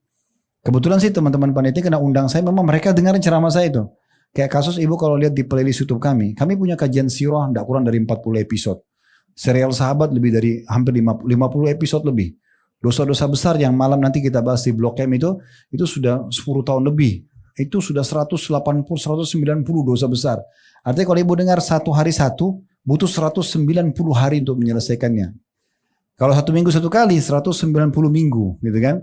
Kebetulan sih teman-teman panitia kena undang saya, memang mereka dengarin ceramah saya itu. Kayak kasus ibu kalau lihat di playlist YouTube kami punya kajian sirah tidak kurang dari 40 episode. Serial sahabat lebih dari hampir 50 episode lebih. Dosa-dosa besar yang malam nanti kita bahas di Blog M itu sudah 10 tahun lebih. Itu sudah 180, 190 dosa besar. Artinya kalau ibu dengar 1 hari 1, butuh 190 hari untuk menyelesaikannya. Kalau 1 minggu 1 kali, 190 minggu gitu kan.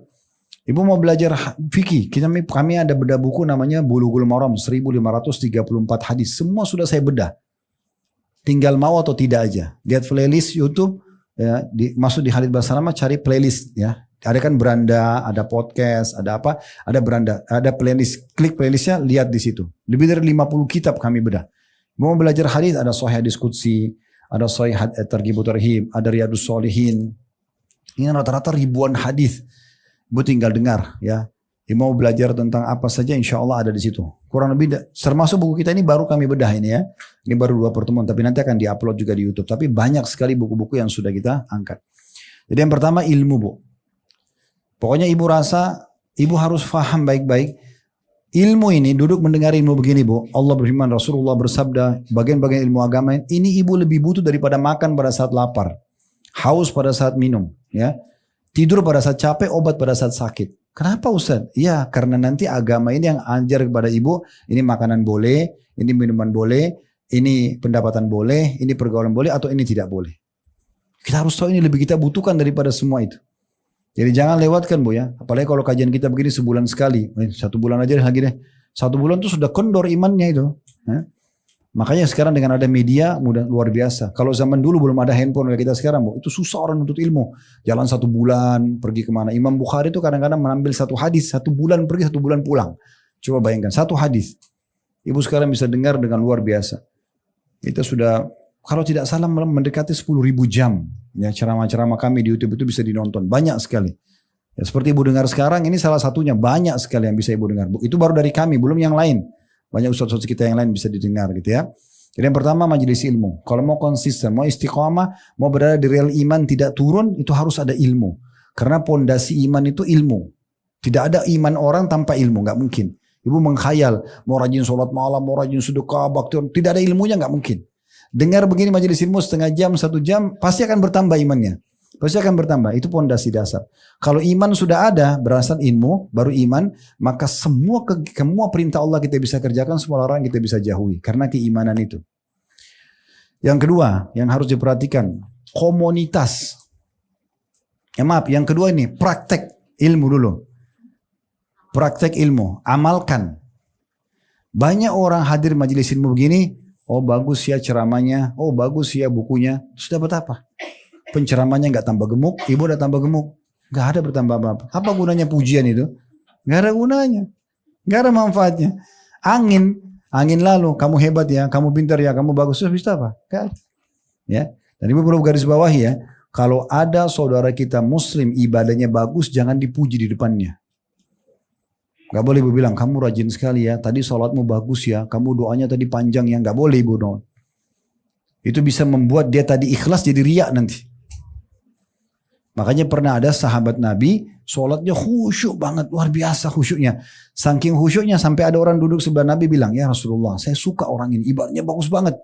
Ibu mau belajar fikih, kami ada bedah buku namanya Bulughul Maram 1534 hadis. Semua sudah saya bedah. Tinggal mau atau tidak aja. Lihat playlist YouTube, ya, masuk di Khalid Basalamah cari playlist ya. Ada kan beranda, ada podcast, ada apa? Ada beranda, ada playlist. Klik playlistnya, lihat di situ. Lebih dari 50 kitab kami bedah. Mau belajar hadis, ada Sahih Hadis Qudsi, ada Sahih Targhib Tarhib, ada Riyadus Shalihin. Ini rata-rata ribuan hadis. Ibu tinggal dengar ya. Ibu mau belajar tentang apa saja insya Allah ada di situ. Kurang lebih termasuk buku kita ini baru kami bedah ini ya. Ini baru 2 pertemuan tapi nanti akan diupload juga di YouTube. Tapi banyak sekali buku-buku yang sudah kita angkat. Jadi yang pertama ilmu, Bu. Pokoknya ibu rasa ibu harus faham baik-baik. Ilmu ini duduk mendengar ilmu begini, Bu. Allah berfirman, Rasulullah bersabda, bagian-bagian ilmu agama ini ibu lebih butuh daripada makan pada saat lapar, haus pada saat minum, ya. Tidur pada saat capek, obat pada saat sakit. Kenapa Ustaz? Ya karena nanti agama ini yang ajar kepada ibu, ini makanan boleh, ini minuman boleh, ini pendapatan boleh, ini pergaulan boleh, atau ini tidak boleh. Kita harus tahu ini lebih kita butuhkan daripada semua itu. Jadi jangan lewatkan, Bu ya. Apalagi kalau kajian kita begini sebulan sekali. 1 bulan aja lagi deh. 1 bulan tuh sudah kendor imannya itu. Makanya sekarang dengan ada media mudah luar biasa. Kalau zaman dulu belum ada handphone kayak kita sekarang, Bu, itu susah orang menuntut ilmu. Jalan 1 bulan pergi kemana. Imam Bukhari itu kadang-kadang mengambil 1 hadis 1 bulan pergi 1 bulan pulang. Coba bayangkan 1 hadis. Ibu sekarang bisa dengar dengan luar biasa. Itu sudah kalau tidak salah mendekati 10.000 jam. Ya, ceramah-ceramah kami di YouTube itu bisa dinonton banyak sekali. Ya, seperti ibu dengar sekarang ini salah satunya banyak sekali yang bisa ibu dengar. Itu baru dari kami, belum yang lain. Banyak ustaz-ustaz kita yang lain bisa didengar gitu ya. Jadi yang pertama majelis ilmu. Kalau mau konsisten, mau istiqamah, mau berada di real iman tidak turun, itu harus ada ilmu. Karena pondasi iman itu ilmu. Tidak ada iman orang tanpa ilmu, nggak mungkin. Ibu mengkhayal, mau rajin sholat malam, mau rajin sedekah, bakti, tidak ada ilmunya nggak mungkin. Dengar begini majelis ilmu setengah jam, 1 jam, pasti akan bertambah imannya. Pasti akan bertambah, itu pondasi dasar. Kalau iman sudah ada, berasal ilmu, baru iman, maka semua perintah Allah kita bisa kerjakan, semua orang kita bisa jauhi. Karena keimanan itu. Yang kedua, yang harus diperhatikan, komunitas. Yang kedua ini, praktek ilmu dulu. Praktek ilmu, amalkan. Banyak orang hadir majelis ilmu begini, oh bagus ya ceramahnya, oh bagus ya bukunya, sudah dapat apa? Penceramahnya nggak tambah gemuk, ibu udah tambah gemuk, nggak ada bertambah apa-apa. Apa gunanya pujian itu? Nggak ada gunanya, nggak ada manfaatnya. Angin lalu, kamu hebat ya, kamu pintar ya, kamu bagus, terus bisa apa? Gak ada. Ya, dan ibu perlu garis bawahi ya, kalau ada saudara kita muslim ibadahnya bagus, jangan dipuji di depannya. Gak boleh ibu bilang, kamu rajin sekali ya, tadi sholatmu bagus ya, kamu doanya tadi panjang ya, gak boleh ibu dong. Itu bisa membuat dia tadi ikhlas jadi riak nanti. Makanya pernah ada sahabat Nabi, sholatnya khusyuk banget, luar biasa khusyuknya. Saking khusyuknya sampai ada orang duduk sebelah Nabi bilang, ya Rasulullah, saya suka orang ini, ibadahnya bagus banget.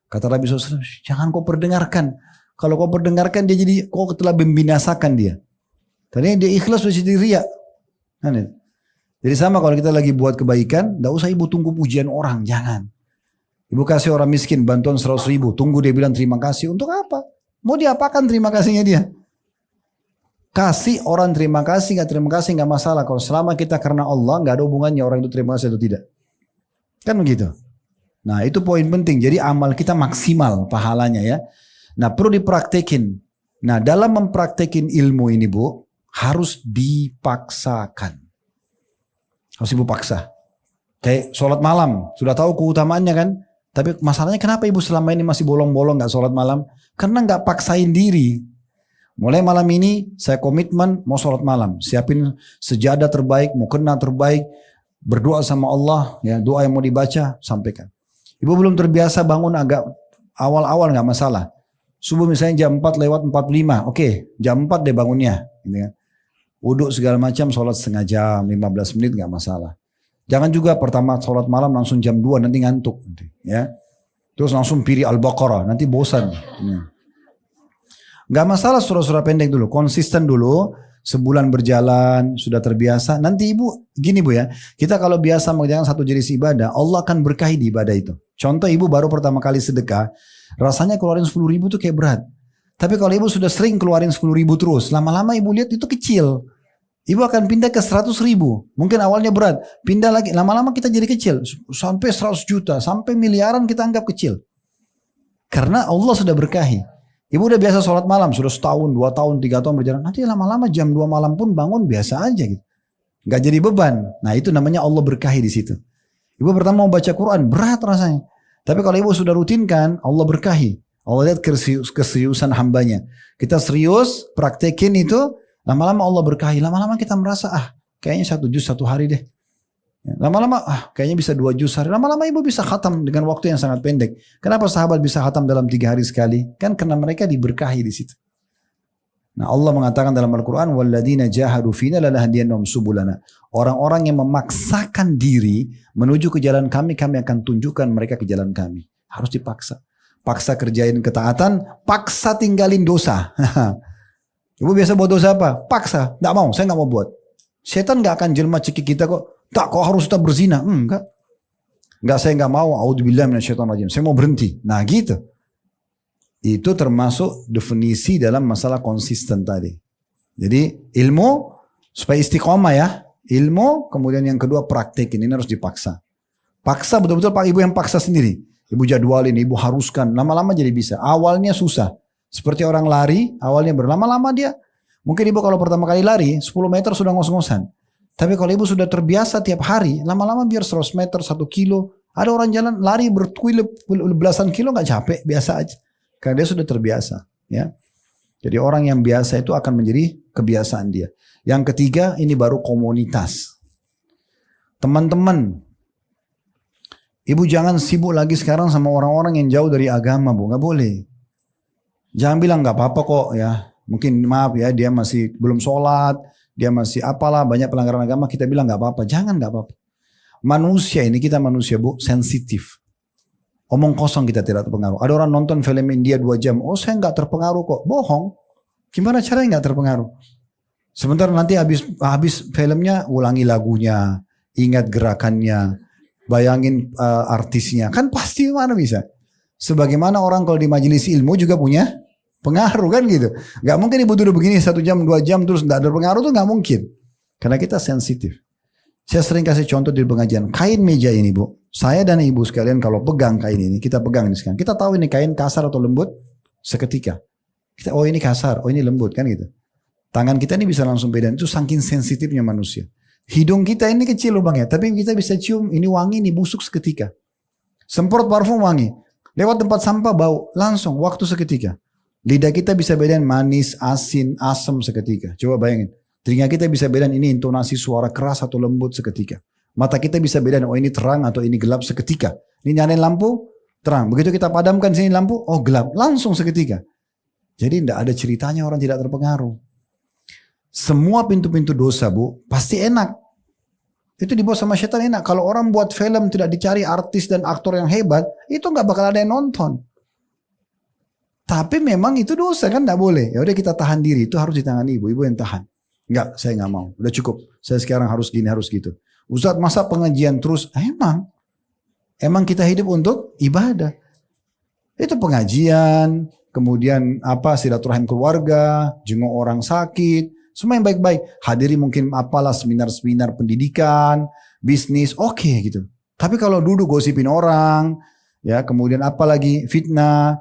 Kata Nabi SAW, jangan kau perdengarkan. Kalau kau perdengarkan dia jadi, kau telah membinasakan dia. Tadinya dia ikhlas sudah jadi riak. Jadi sama kalau kita lagi buat kebaikan, tidak usah ibu tunggu pujian orang, jangan. Ibu kasih orang miskin bantuan 100.000, tunggu dia bilang terima kasih, untuk apa? Mau diapakan terima kasihnya dia? Kasih orang terima kasih nggak masalah. Kalau selama kita karena Allah nggak ada hubungannya orang itu terima kasih atau tidak. Kan begitu. Nah itu poin penting. Jadi amal kita maksimal pahalanya ya. Nah perlu dipraktekin. Nah dalam mempraktekin ilmu ini bu harus dipaksakan. Harus ibu paksa. Kayak sholat malam sudah tahu keutamaannya kan. Tapi masalahnya kenapa ibu selama ini masih bolong-bolong nggak sholat malam? Karena nggak paksain diri. Mulai malam ini saya komitmen mau sholat malam. Siapin sejadah terbaik, mukena terbaik. Berdoa sama Allah, ya doa yang mau dibaca, sampaikan. Ibu belum terbiasa bangun agak awal-awal gak masalah. Subuh misalnya jam 4 lewat 45, oke, jam 4 deh bangunnya. Gitu kan. Wudhu segala macam, sholat setengah jam, 15 menit gak masalah. Jangan juga pertama sholat malam langsung jam 2, nanti ngantuk. Ya. Terus langsung pilih Al-Baqarah, nanti bosan. Gak masalah surah-surah pendek dulu, konsisten dulu, sebulan berjalan, sudah terbiasa. Nanti ibu, gini bu ya, kita kalau biasa mengerjakan satu jenis ibadah, Allah akan berkahi di ibadah itu. Contoh ibu baru pertama kali sedekah, rasanya keluarin 10.000 itu kayak berat. Tapi kalau ibu sudah sering keluarin 10.000 terus, lama-lama ibu lihat itu kecil. Ibu akan pindah ke 100.000, mungkin awalnya berat, pindah lagi, lama-lama kita jadi kecil, sampai 100 juta, sampai miliaran kita anggap kecil. Karena Allah sudah berkahi. Ibu udah biasa sholat malam, sudah setahun, 2 tahun, 3 tahun berjalan. Nanti lama-lama jam 2 malam pun bangun biasa aja gitu. Gak jadi beban. Nah itu namanya Allah berkahi di situ. Ibu pertama mau baca Quran, berat rasanya. Tapi kalau ibu sudah rutinkan, Allah berkahi. Allah lihat keseriusan hambanya. Kita serius, praktekin itu, lama-lama Allah berkahi. Lama-lama kita merasa, kayaknya 1 juz 1 hari deh. Lama-lama kayaknya bisa 2 juz sehari. Lama-lama ibu bisa khatam dengan waktu yang sangat pendek. Kenapa sahabat bisa khatam dalam 3 hari sekali? Kan karena mereka diberkahi di situ. Nah Allah mengatakan dalam Al-Quran, "Walladzina jahadu fina lanahdiyannahum subulana." Orang-orang yang memaksakan diri menuju ke jalan kami akan tunjukkan mereka ke jalan kami. Harus dipaksa. Paksa kerjain ketaatan, paksa tinggalin dosa. Ibu biasa buat dosa apa? Paksa. Nggak mau, saya nggak mau buat. Setan nggak akan jelma cekik kita kok. Tak, kau harus tetap berzina. Enggak. Enggak, saya enggak mau. A'udzubillahi minasyaitonirrajim. Saya mau berhenti. Nah gitu. Itu termasuk definisi dalam masalah konsisten tadi. Jadi ilmu supaya istiqomah ya. Ilmu kemudian yang kedua praktek ini harus dipaksa. Paksa betul-betul Pak Ibu yang paksa sendiri. Ibu jadwalin, ibu haruskan. Lama-lama jadi bisa. Awalnya susah. Seperti orang lari, awalnya berlama-lama dia. Mungkin ibu kalau pertama kali lari, 10 meter sudah ngos-ngosan. Tapi kalau ibu sudah terbiasa tiap hari, lama-lama biar 100 meter, 1 kilo. Ada orang jalan lari berkuil belasan kilo gak capek, biasa aja. Karena dia sudah terbiasa. Ya. Jadi orang yang biasa itu akan menjadi kebiasaan dia. Yang ketiga, ini baru komunitas. Teman-teman, ibu jangan sibuk lagi sekarang sama orang-orang yang jauh dari agama, Bu. Gak boleh. Jangan bilang gak apa-apa kok ya. Mungkin maaf ya, dia masih belum sholat, dia masih apalah, banyak pelanggaran agama, kita bilang gak apa-apa. Jangan gak apa-apa. Manusia ini, kita manusia Bu, sensitif. Omong kosong kita tidak terpengaruh. Ada orang nonton film India 2 jam, oh saya gak terpengaruh kok. Bohong. Gimana caranya gak terpengaruh? Sebentar nanti habis filmnya, ulangi lagunya, ingat gerakannya, bayangin artisnya, kan pasti mana bisa. Sebagaimana orang kalau di majelis ilmu juga punya pengaruh kan gitu. Gak mungkin ibu duduk begini 1 jam 2 jam terus gak ada pengaruh tuh gak mungkin. Karena kita sensitif. Saya sering kasih contoh di pengajian, kain meja ini Bu. Saya dan ibu sekalian kalau pegang kain ini, kita pegang ini sekarang. Kita tahu ini kain kasar atau lembut seketika. Kita, oh ini kasar, oh ini lembut kan gitu. Tangan kita ini bisa langsung beda. Itu saking sensitifnya manusia. Hidung kita ini kecil lubangnya, tapi kita bisa cium ini wangi, ini busuk seketika. Semprot parfum wangi. Lewat tempat sampah bau, langsung waktu seketika. Lidah kita bisa bedain manis, asin, asam seketika. Coba bayangin. Telinga kita bisa bedain ini intonasi suara keras atau lembut seketika. Mata kita bisa bedain, oh ini terang atau ini gelap seketika. Ini nyalain lampu, terang. Begitu kita padamkan sini lampu, oh gelap. Langsung seketika. Jadi tidak ada ceritanya orang tidak terpengaruh. Semua pintu-pintu dosa Bu, pasti enak. Itu dibawa sama setan enak. Kalau orang buat film tidak dicari artis dan aktor yang hebat, itu nggak bakal ada yang nonton. Tapi memang itu dosa kan, nggak boleh. Ya udah kita tahan diri, itu harus ditangani ibu yang tahan. Enggak, saya nggak mau. Udah cukup. Saya sekarang harus gini, harus gitu. Ustadz masa pengajian terus? Emang kita hidup untuk ibadah. Itu pengajian, kemudian silaturahim keluarga, jenguk orang sakit, semua yang baik-baik. Hadiri mungkin apalah seminar-seminar pendidikan, bisnis, oke gitu. Tapi kalau duduk gosipin orang, ya kemudian apalagi fitnah,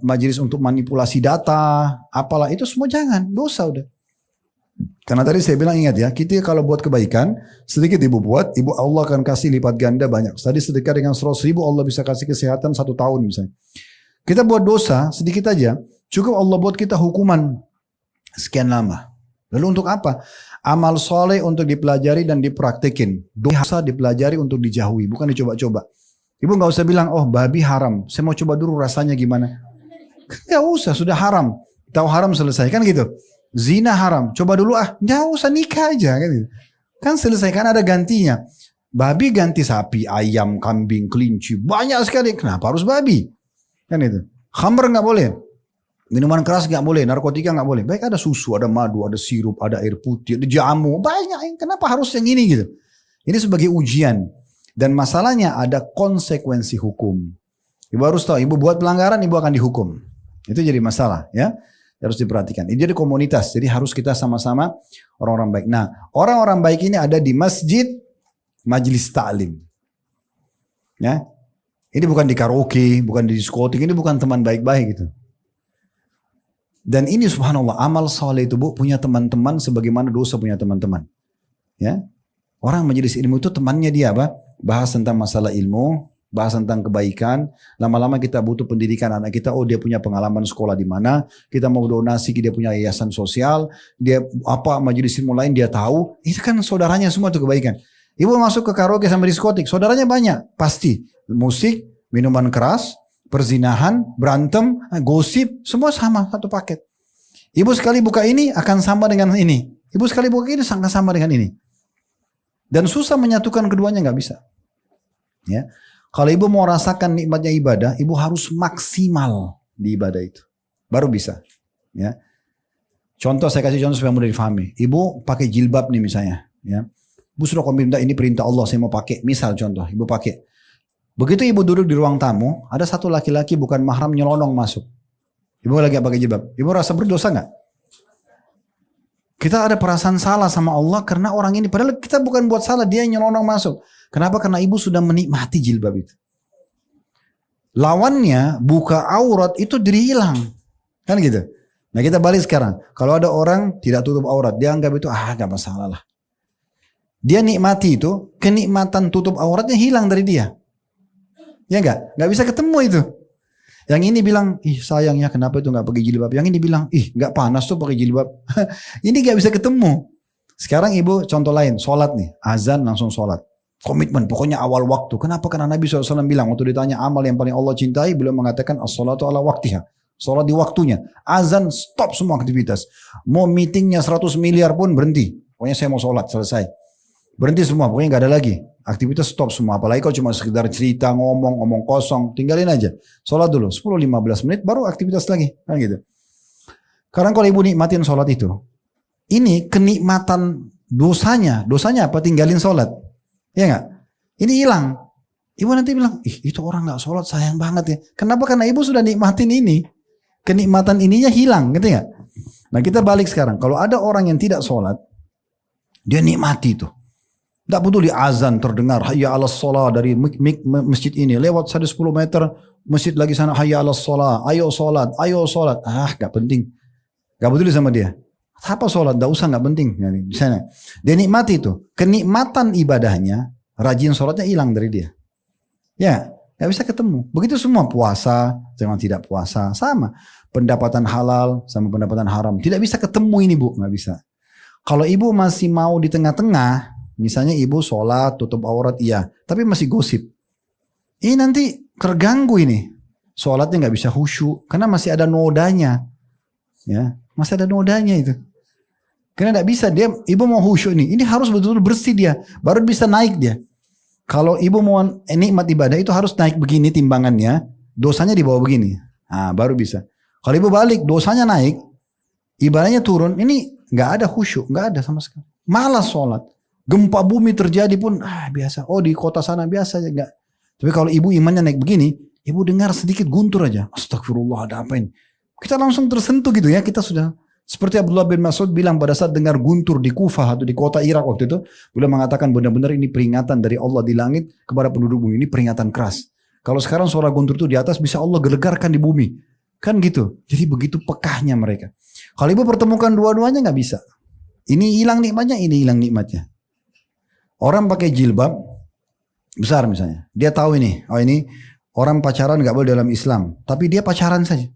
majelis untuk manipulasi data, apalah itu semua jangan, dosa udah. Karena tadi saya bilang ingat ya, kita kalau buat kebaikan, sedikit ibu buat, ibu Allah akan kasih lipat ganda banyak. Tadi sedekah dengan 100.000 Allah bisa kasih kesehatan 1 tahun misalnya. Kita buat dosa sedikit aja, cukup Allah buat kita hukuman sekian lama. Lalu untuk apa? Amal soleh untuk dipelajari dan dipraktekin. Dosa dipelajari untuk dijauhi, bukan dicoba-coba. Ibu gak usah bilang, oh babi haram, saya mau coba dulu rasanya gimana. Gak usah, sudah haram. Tahu haram selesai kan gitu. Zina haram, coba dulu gak usah nikah aja kan gitu. Kan selesai, kan ada gantinya. Babi ganti sapi, ayam, kambing, kelinci, banyak sekali. Kenapa harus babi? Kan itu. Khamr gak boleh. Minuman keras gak boleh, narkotika gak boleh. Baik ada susu, ada madu, ada sirup, ada air putih, ada jamu, banyak. Kenapa harus yang ini gitu? Ini sebagai ujian. Dan masalahnya ada konsekuensi hukum. Ibu harus tahu, ibu buat pelanggaran, ibu akan dihukum. Itu jadi masalah ya. Harus diperhatikan. Ini jadi komunitas, jadi harus kita sama-sama orang-orang baik. Nah, orang-orang baik ini ada di masjid, majelis ta'lim. Ya. Ini bukan di karaoke, bukan di diskotik, ini bukan teman baik-baik gitu. Dan ini subhanallah, amal soleh itu Bu, punya teman-teman sebagaimana dosa punya teman-teman. Ya. Orang majelis ilmu itu temannya dia apa? Bahas tentang masalah ilmu, bahas tentang kebaikan. Lama-lama kita butuh pendidikan anak kita. Oh dia punya pengalaman sekolah di mana? Kita mau donasi, dia punya yayasan sosial. Dia apa majelis ilmu lain dia tahu. Itu kan saudaranya semua tuh kebaikan. Ibu masuk ke karaoke sama diskotik, saudaranya banyak pasti. Musik, minuman keras, perzinahan, berantem, gosip, semua sama satu paket. Ibu sekali buka ini akan sama dengan ini. Ibu sekali buka ini sangat sama dengan ini. Dan susah menyatukan keduanya, nggak bisa. Ya, kalau ibu mau rasakan nikmatnya ibadah, ibu harus maksimal di ibadah itu, baru bisa. Ya, contoh saya kasih contoh supaya mudah difahami. Ibu pakai jilbab nih misalnya, ya, ibu sudah minta ini perintah Allah, saya mau pakai. Misal contoh, ibu pakai. Begitu ibu duduk di ruang tamu, ada satu laki-laki bukan mahram nyelonong masuk. Ibu lagi pakai jilbab, ibu rasa berdosa nggak? Kita ada perasaan salah sama Allah karena orang ini. Padahal kita bukan buat salah, dia yang nyelonong masuk. Kenapa? Karena ibu sudah menikmati jilbab itu. Lawannya buka aurat itu jadi hilang. Kan gitu. Nah kita balik sekarang. Kalau ada orang tidak tutup aurat, dia anggap itu gak masalah lah. Dia nikmati itu, kenikmatan tutup auratnya hilang dari dia. Ya enggak? Gak bisa ketemu itu. Yang ini bilang, sayang ya kenapa itu gak pakai jilbab. Yang ini bilang, gak panas tuh pakai jilbab. Ini gak bisa ketemu. Sekarang ibu contoh lain, sholat nih. Azan langsung sholat. Komitmen, pokoknya awal waktu. Kenapa? Karena Nabi SAW bilang, waktu ditanya amal yang paling Allah cintai, beliau mengatakan, as-sholatu ala waktiha. Sholat di waktunya. Azan, stop semua aktivitas. Mau meetingnya 100 miliar pun berhenti. Pokoknya saya mau sholat, selesai. Berhenti semua, pokoknya gak ada lagi. Aktivitas stop semua. Apalagi kalau cuma sekedar cerita, ngomong kosong. Tinggalin aja. Sholat dulu, 10-15 menit baru aktivitas lagi. Kan gitu. Sekarang kalau ibu nikmatin sholat itu. Ini kenikmatan dosanya. Dosanya apa? Tinggalin sholat. Ya gak? Ini hilang. Ibu nanti bilang, itu orang gak sholat sayang banget ya. Kenapa? Karena ibu sudah nikmatin ini. Kenikmatan ininya hilang, gitu gak? Nah kita balik sekarang. Kalau ada orang yang tidak sholat, dia nikmati itu. Tidak peduli azan terdengar, hayya ala sholat dari masjid ini. Lewat 10 meter, masjid lagi sana, hayya ala sholat. Ayo sholat, ayo sholat. Gak penting. Gak peduli sama dia. Apa sholat? Gak usah, gak penting. Di sana. Dia nikmati itu. Kenikmatan ibadahnya, rajin sholatnya hilang dari dia. Ya, gak bisa ketemu. Begitu semua puasa, jangan tidak puasa. Sama. Pendapatan halal sama pendapatan haram. Tidak bisa ketemu ini bu. Gak bisa. Kalau ibu masih mau di tengah-tengah. Misalnya ibu sholat, tutup aurat, iya. Tapi masih gosip. Ini nanti terganggu ini. Sholatnya gak bisa khusyuk. Karena masih ada nodanya. Ya, masih ada nodanya itu. Karena gak bisa. Ibu mau khusyuk nih. Ini harus betul-betul bersih dia. Baru bisa naik dia. Kalau ibu mau nikmat ibadah itu harus naik begini timbangannya. Dosanya di bawah begini. Baru bisa. Kalau ibu balik dosanya naik. Ibadahnya turun. Ini gak ada khusyuk. Gak ada sama sekali. Malas sholat. Gempa bumi terjadi pun biasa. Di kota sana biasa aja. Gak. Tapi kalau ibu imannya naik begini. Ibu dengar sedikit guntur aja. Astagfirullah ada apa ini. Kita langsung tersentuh gitu ya. Kita sudah. Seperti Abdullah bin Mas'ud bilang pada saat dengar guntur di Kufah atau di kota Irak waktu itu. Beliau mengatakan benar-benar ini peringatan dari Allah di langit kepada penduduk bumi. Ini peringatan keras. Kalau sekarang suara guntur itu di atas bisa Allah gelegarkan di bumi. Kan gitu. Jadi begitu pekahnya mereka. Kalau ibu pertemukan dua-duanya gak bisa. Ini hilang nikmatnya, ini hilang nikmatnya. Orang pakai jilbab besar misalnya. Dia tahu ini. Ini orang pacaran gak boleh dalam Islam. Tapi dia pacaran saja.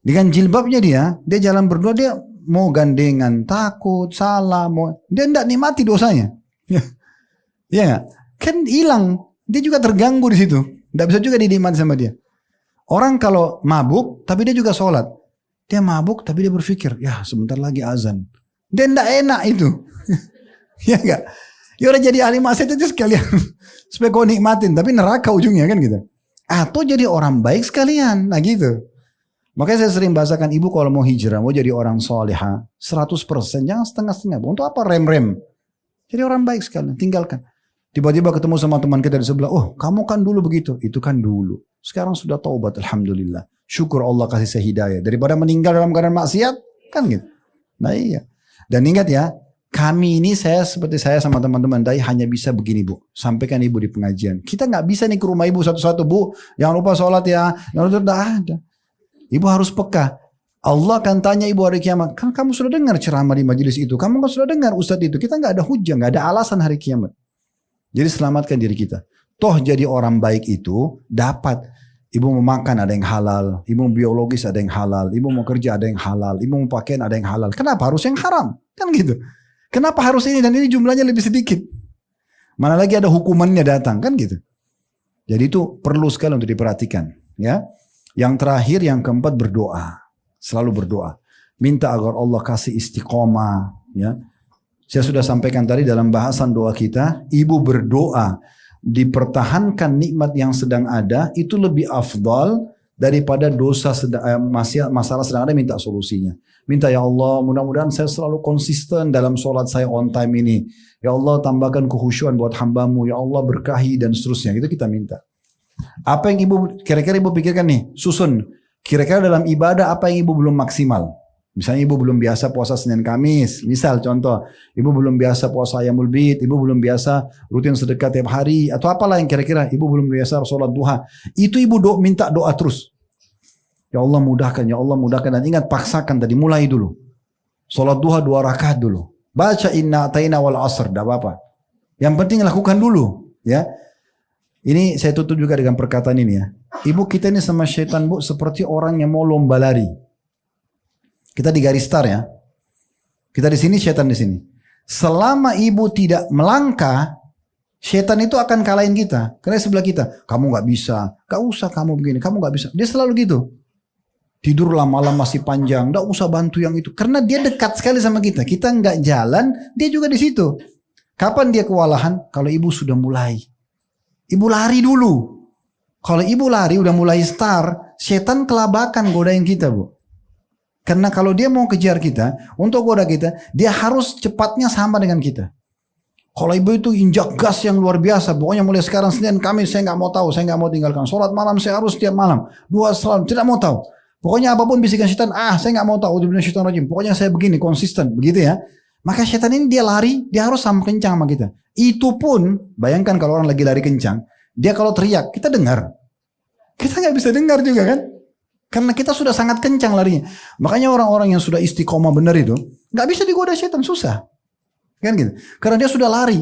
Dengan jilbabnya dia jalan berdua, dia mau gandengan, takut, salah, dia tidak nikmati dosanya. Iya nggak? Kan hilang, dia juga terganggu di situ. Tidak bisa juga dinikmati sama dia. Orang kalau mabuk, tapi dia juga sholat. Dia mabuk, tapi dia berpikir, ya sebentar lagi azan. Dia tidak enak itu. Iya nggak? Ya udah jadi ahli maksiat itu sekalian. Supaya kau nikmatin, tapi neraka ujungnya kan gitu. Atau jadi orang baik sekalian, nah gitu. Makanya saya sering bahasakan ibu kalau mau hijrah, mau jadi orang soleha, 100%, jangan setengah-setengah. Untuk apa rem-rem? Jadi orang baik sekali, tinggalkan. Tiba-tiba ketemu sama teman kita di sebelah, kamu kan dulu begitu. Itu kan dulu. Sekarang sudah taubat, alhamdulillah. Syukur Allah kasih saya hidayah. Daripada meninggal dalam keadaan maksiat, kan gitu. Nah iya. Dan ingat ya, kami ini seperti saya sama teman-teman dai hanya bisa begini bu. Sampaikan ibu di pengajian. Kita nggak bisa nih ke rumah ibu satu-satu bu. Jangan lupa sholat ya. Jangan lupa, tidak ada. Ibu harus peka. Allah akan tanya ibu hari kiamat. Kan kamu sudah dengar ceramah di majelis itu. Kamu kan sudah dengar ustadz itu. Kita nggak ada hujah, nggak ada alasan hari kiamat. Jadi selamatkan diri kita. Toh jadi orang baik itu dapat. Ibu mau makan ada yang halal. Ibu mau biologis ada yang halal. Ibu mau kerja ada yang halal. Ibu mau pakaian ada yang halal. Kenapa harus yang haram? Kan gitu. Kenapa harus ini dan ini jumlahnya lebih sedikit? Mana lagi ada hukumannya datang kan gitu. Jadi itu perlu sekali untuk diperhatikan. Ya. Yang terakhir, yang keempat berdoa. Selalu berdoa. Minta agar Allah kasih istiqomah. Ya. Saya sudah sampaikan tadi dalam bahasan doa kita. Ibu berdoa. Dipertahankan nikmat yang sedang ada. Itu lebih afdal daripada dosa masalah sedang ada minta solusinya. Minta ya Allah mudah-mudahan saya selalu konsisten dalam sholat saya on time ini. Ya Allah tambahkan kekhusyuan buat hambamu. Ya Allah berkahi dan seterusnya. Itu kita minta. Apa yang ibu kira-kira ibu pikirkan nih? Susun. Kira-kira dalam ibadah apa yang ibu belum maksimal? Misalnya ibu belum biasa puasa Senin Kamis, misal contoh, ibu belum biasa puasa Ayamul Bid, ibu belum biasa rutin sedekah tiap hari, atau apalah yang kira-kira, ibu belum biasa sholat duha. Itu ibu minta doa terus. Ya Allah mudahkan, ya Allah mudahkan. Dan ingat paksakan tadi, mulai dulu. Sholat duha 2 rakaat dulu. Baca inna ataina wal asr, tidak apa-apa. Yang penting lakukan dulu. Ya. Ini saya tutup juga dengan perkataan ini ya. Ibu kita ini sama syaitan bu, seperti orang yang mau lomba lari. Kita di garis start ya. Kita di sini, syaitan di sini. Selama ibu tidak melangkah, syaitan itu akan kalahin kita. Karena sebelah kita, kamu gak bisa, gak usah kamu begini, kamu gak bisa. Dia selalu gitu. Tidurlah malam masih panjang, gak usah bantu yang itu. Karena dia dekat sekali sama kita. Kita gak jalan, dia juga di situ. Kapan dia kewalahan? Kalau ibu sudah mulai. Ibu lari dulu. Kalau ibu lari udah mulai start, syaitan kelabakan godain kita bu. Karena kalau dia mau kejar kita, untuk goda kita, dia harus cepatnya sama dengan kita. Kalau ibu itu injak gas yang luar biasa, pokoknya mulai sekarang Senin Kamis saya nggak mau tahu, saya nggak mau tinggalkan sholat malam, saya harus tiap malam 2 salat, tidak mau tahu. Pokoknya apapun bisikan syaitan, saya nggak mau tahu, udah syaitan rajim. Pokoknya saya begini konsisten, begitu ya. Maka syaitan ini dia lari, dia harus sama kencang sama kita. Itu pun bayangkan kalau orang lagi lari kencang, dia kalau teriak kita dengar, kita nggak bisa dengar juga kan? Karena kita sudah sangat kencang larinya. Makanya orang-orang yang sudah istiqomah benar itu nggak bisa digoda syaitan, susah. Kan gitu. Karena dia sudah lari.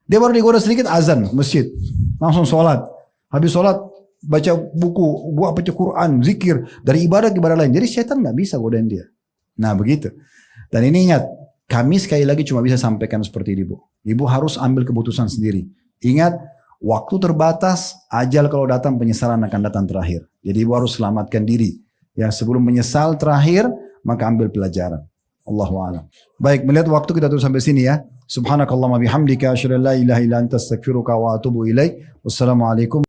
Dia baru digoda sedikit azan masjid. Langsung sholat. Habis sholat baca buku, baca Quran, zikir. Dari ibadah ke ibadah lain. Jadi syaitan nggak bisa godain dia. Nah begitu. Dan ini ingat. Kami sekali lagi cuma bisa sampaikan seperti ini Bu. Ibu harus ambil keputusan sendiri. Ingat. Waktu terbatas, ajal kalau datang penyesalan akan datang terakhir. Jadi ibu harus selamatkan diri. Ya sebelum menyesal terakhir, maka ambil pelajaran. Allahu a'lam. Baik, melihat waktu kita tutup sampai sini ya. Subhanakallahumma bihamdika asyhadu an la ilaha illa anta astaghfiruka wa atubu ilaik. Wassalamualaikum.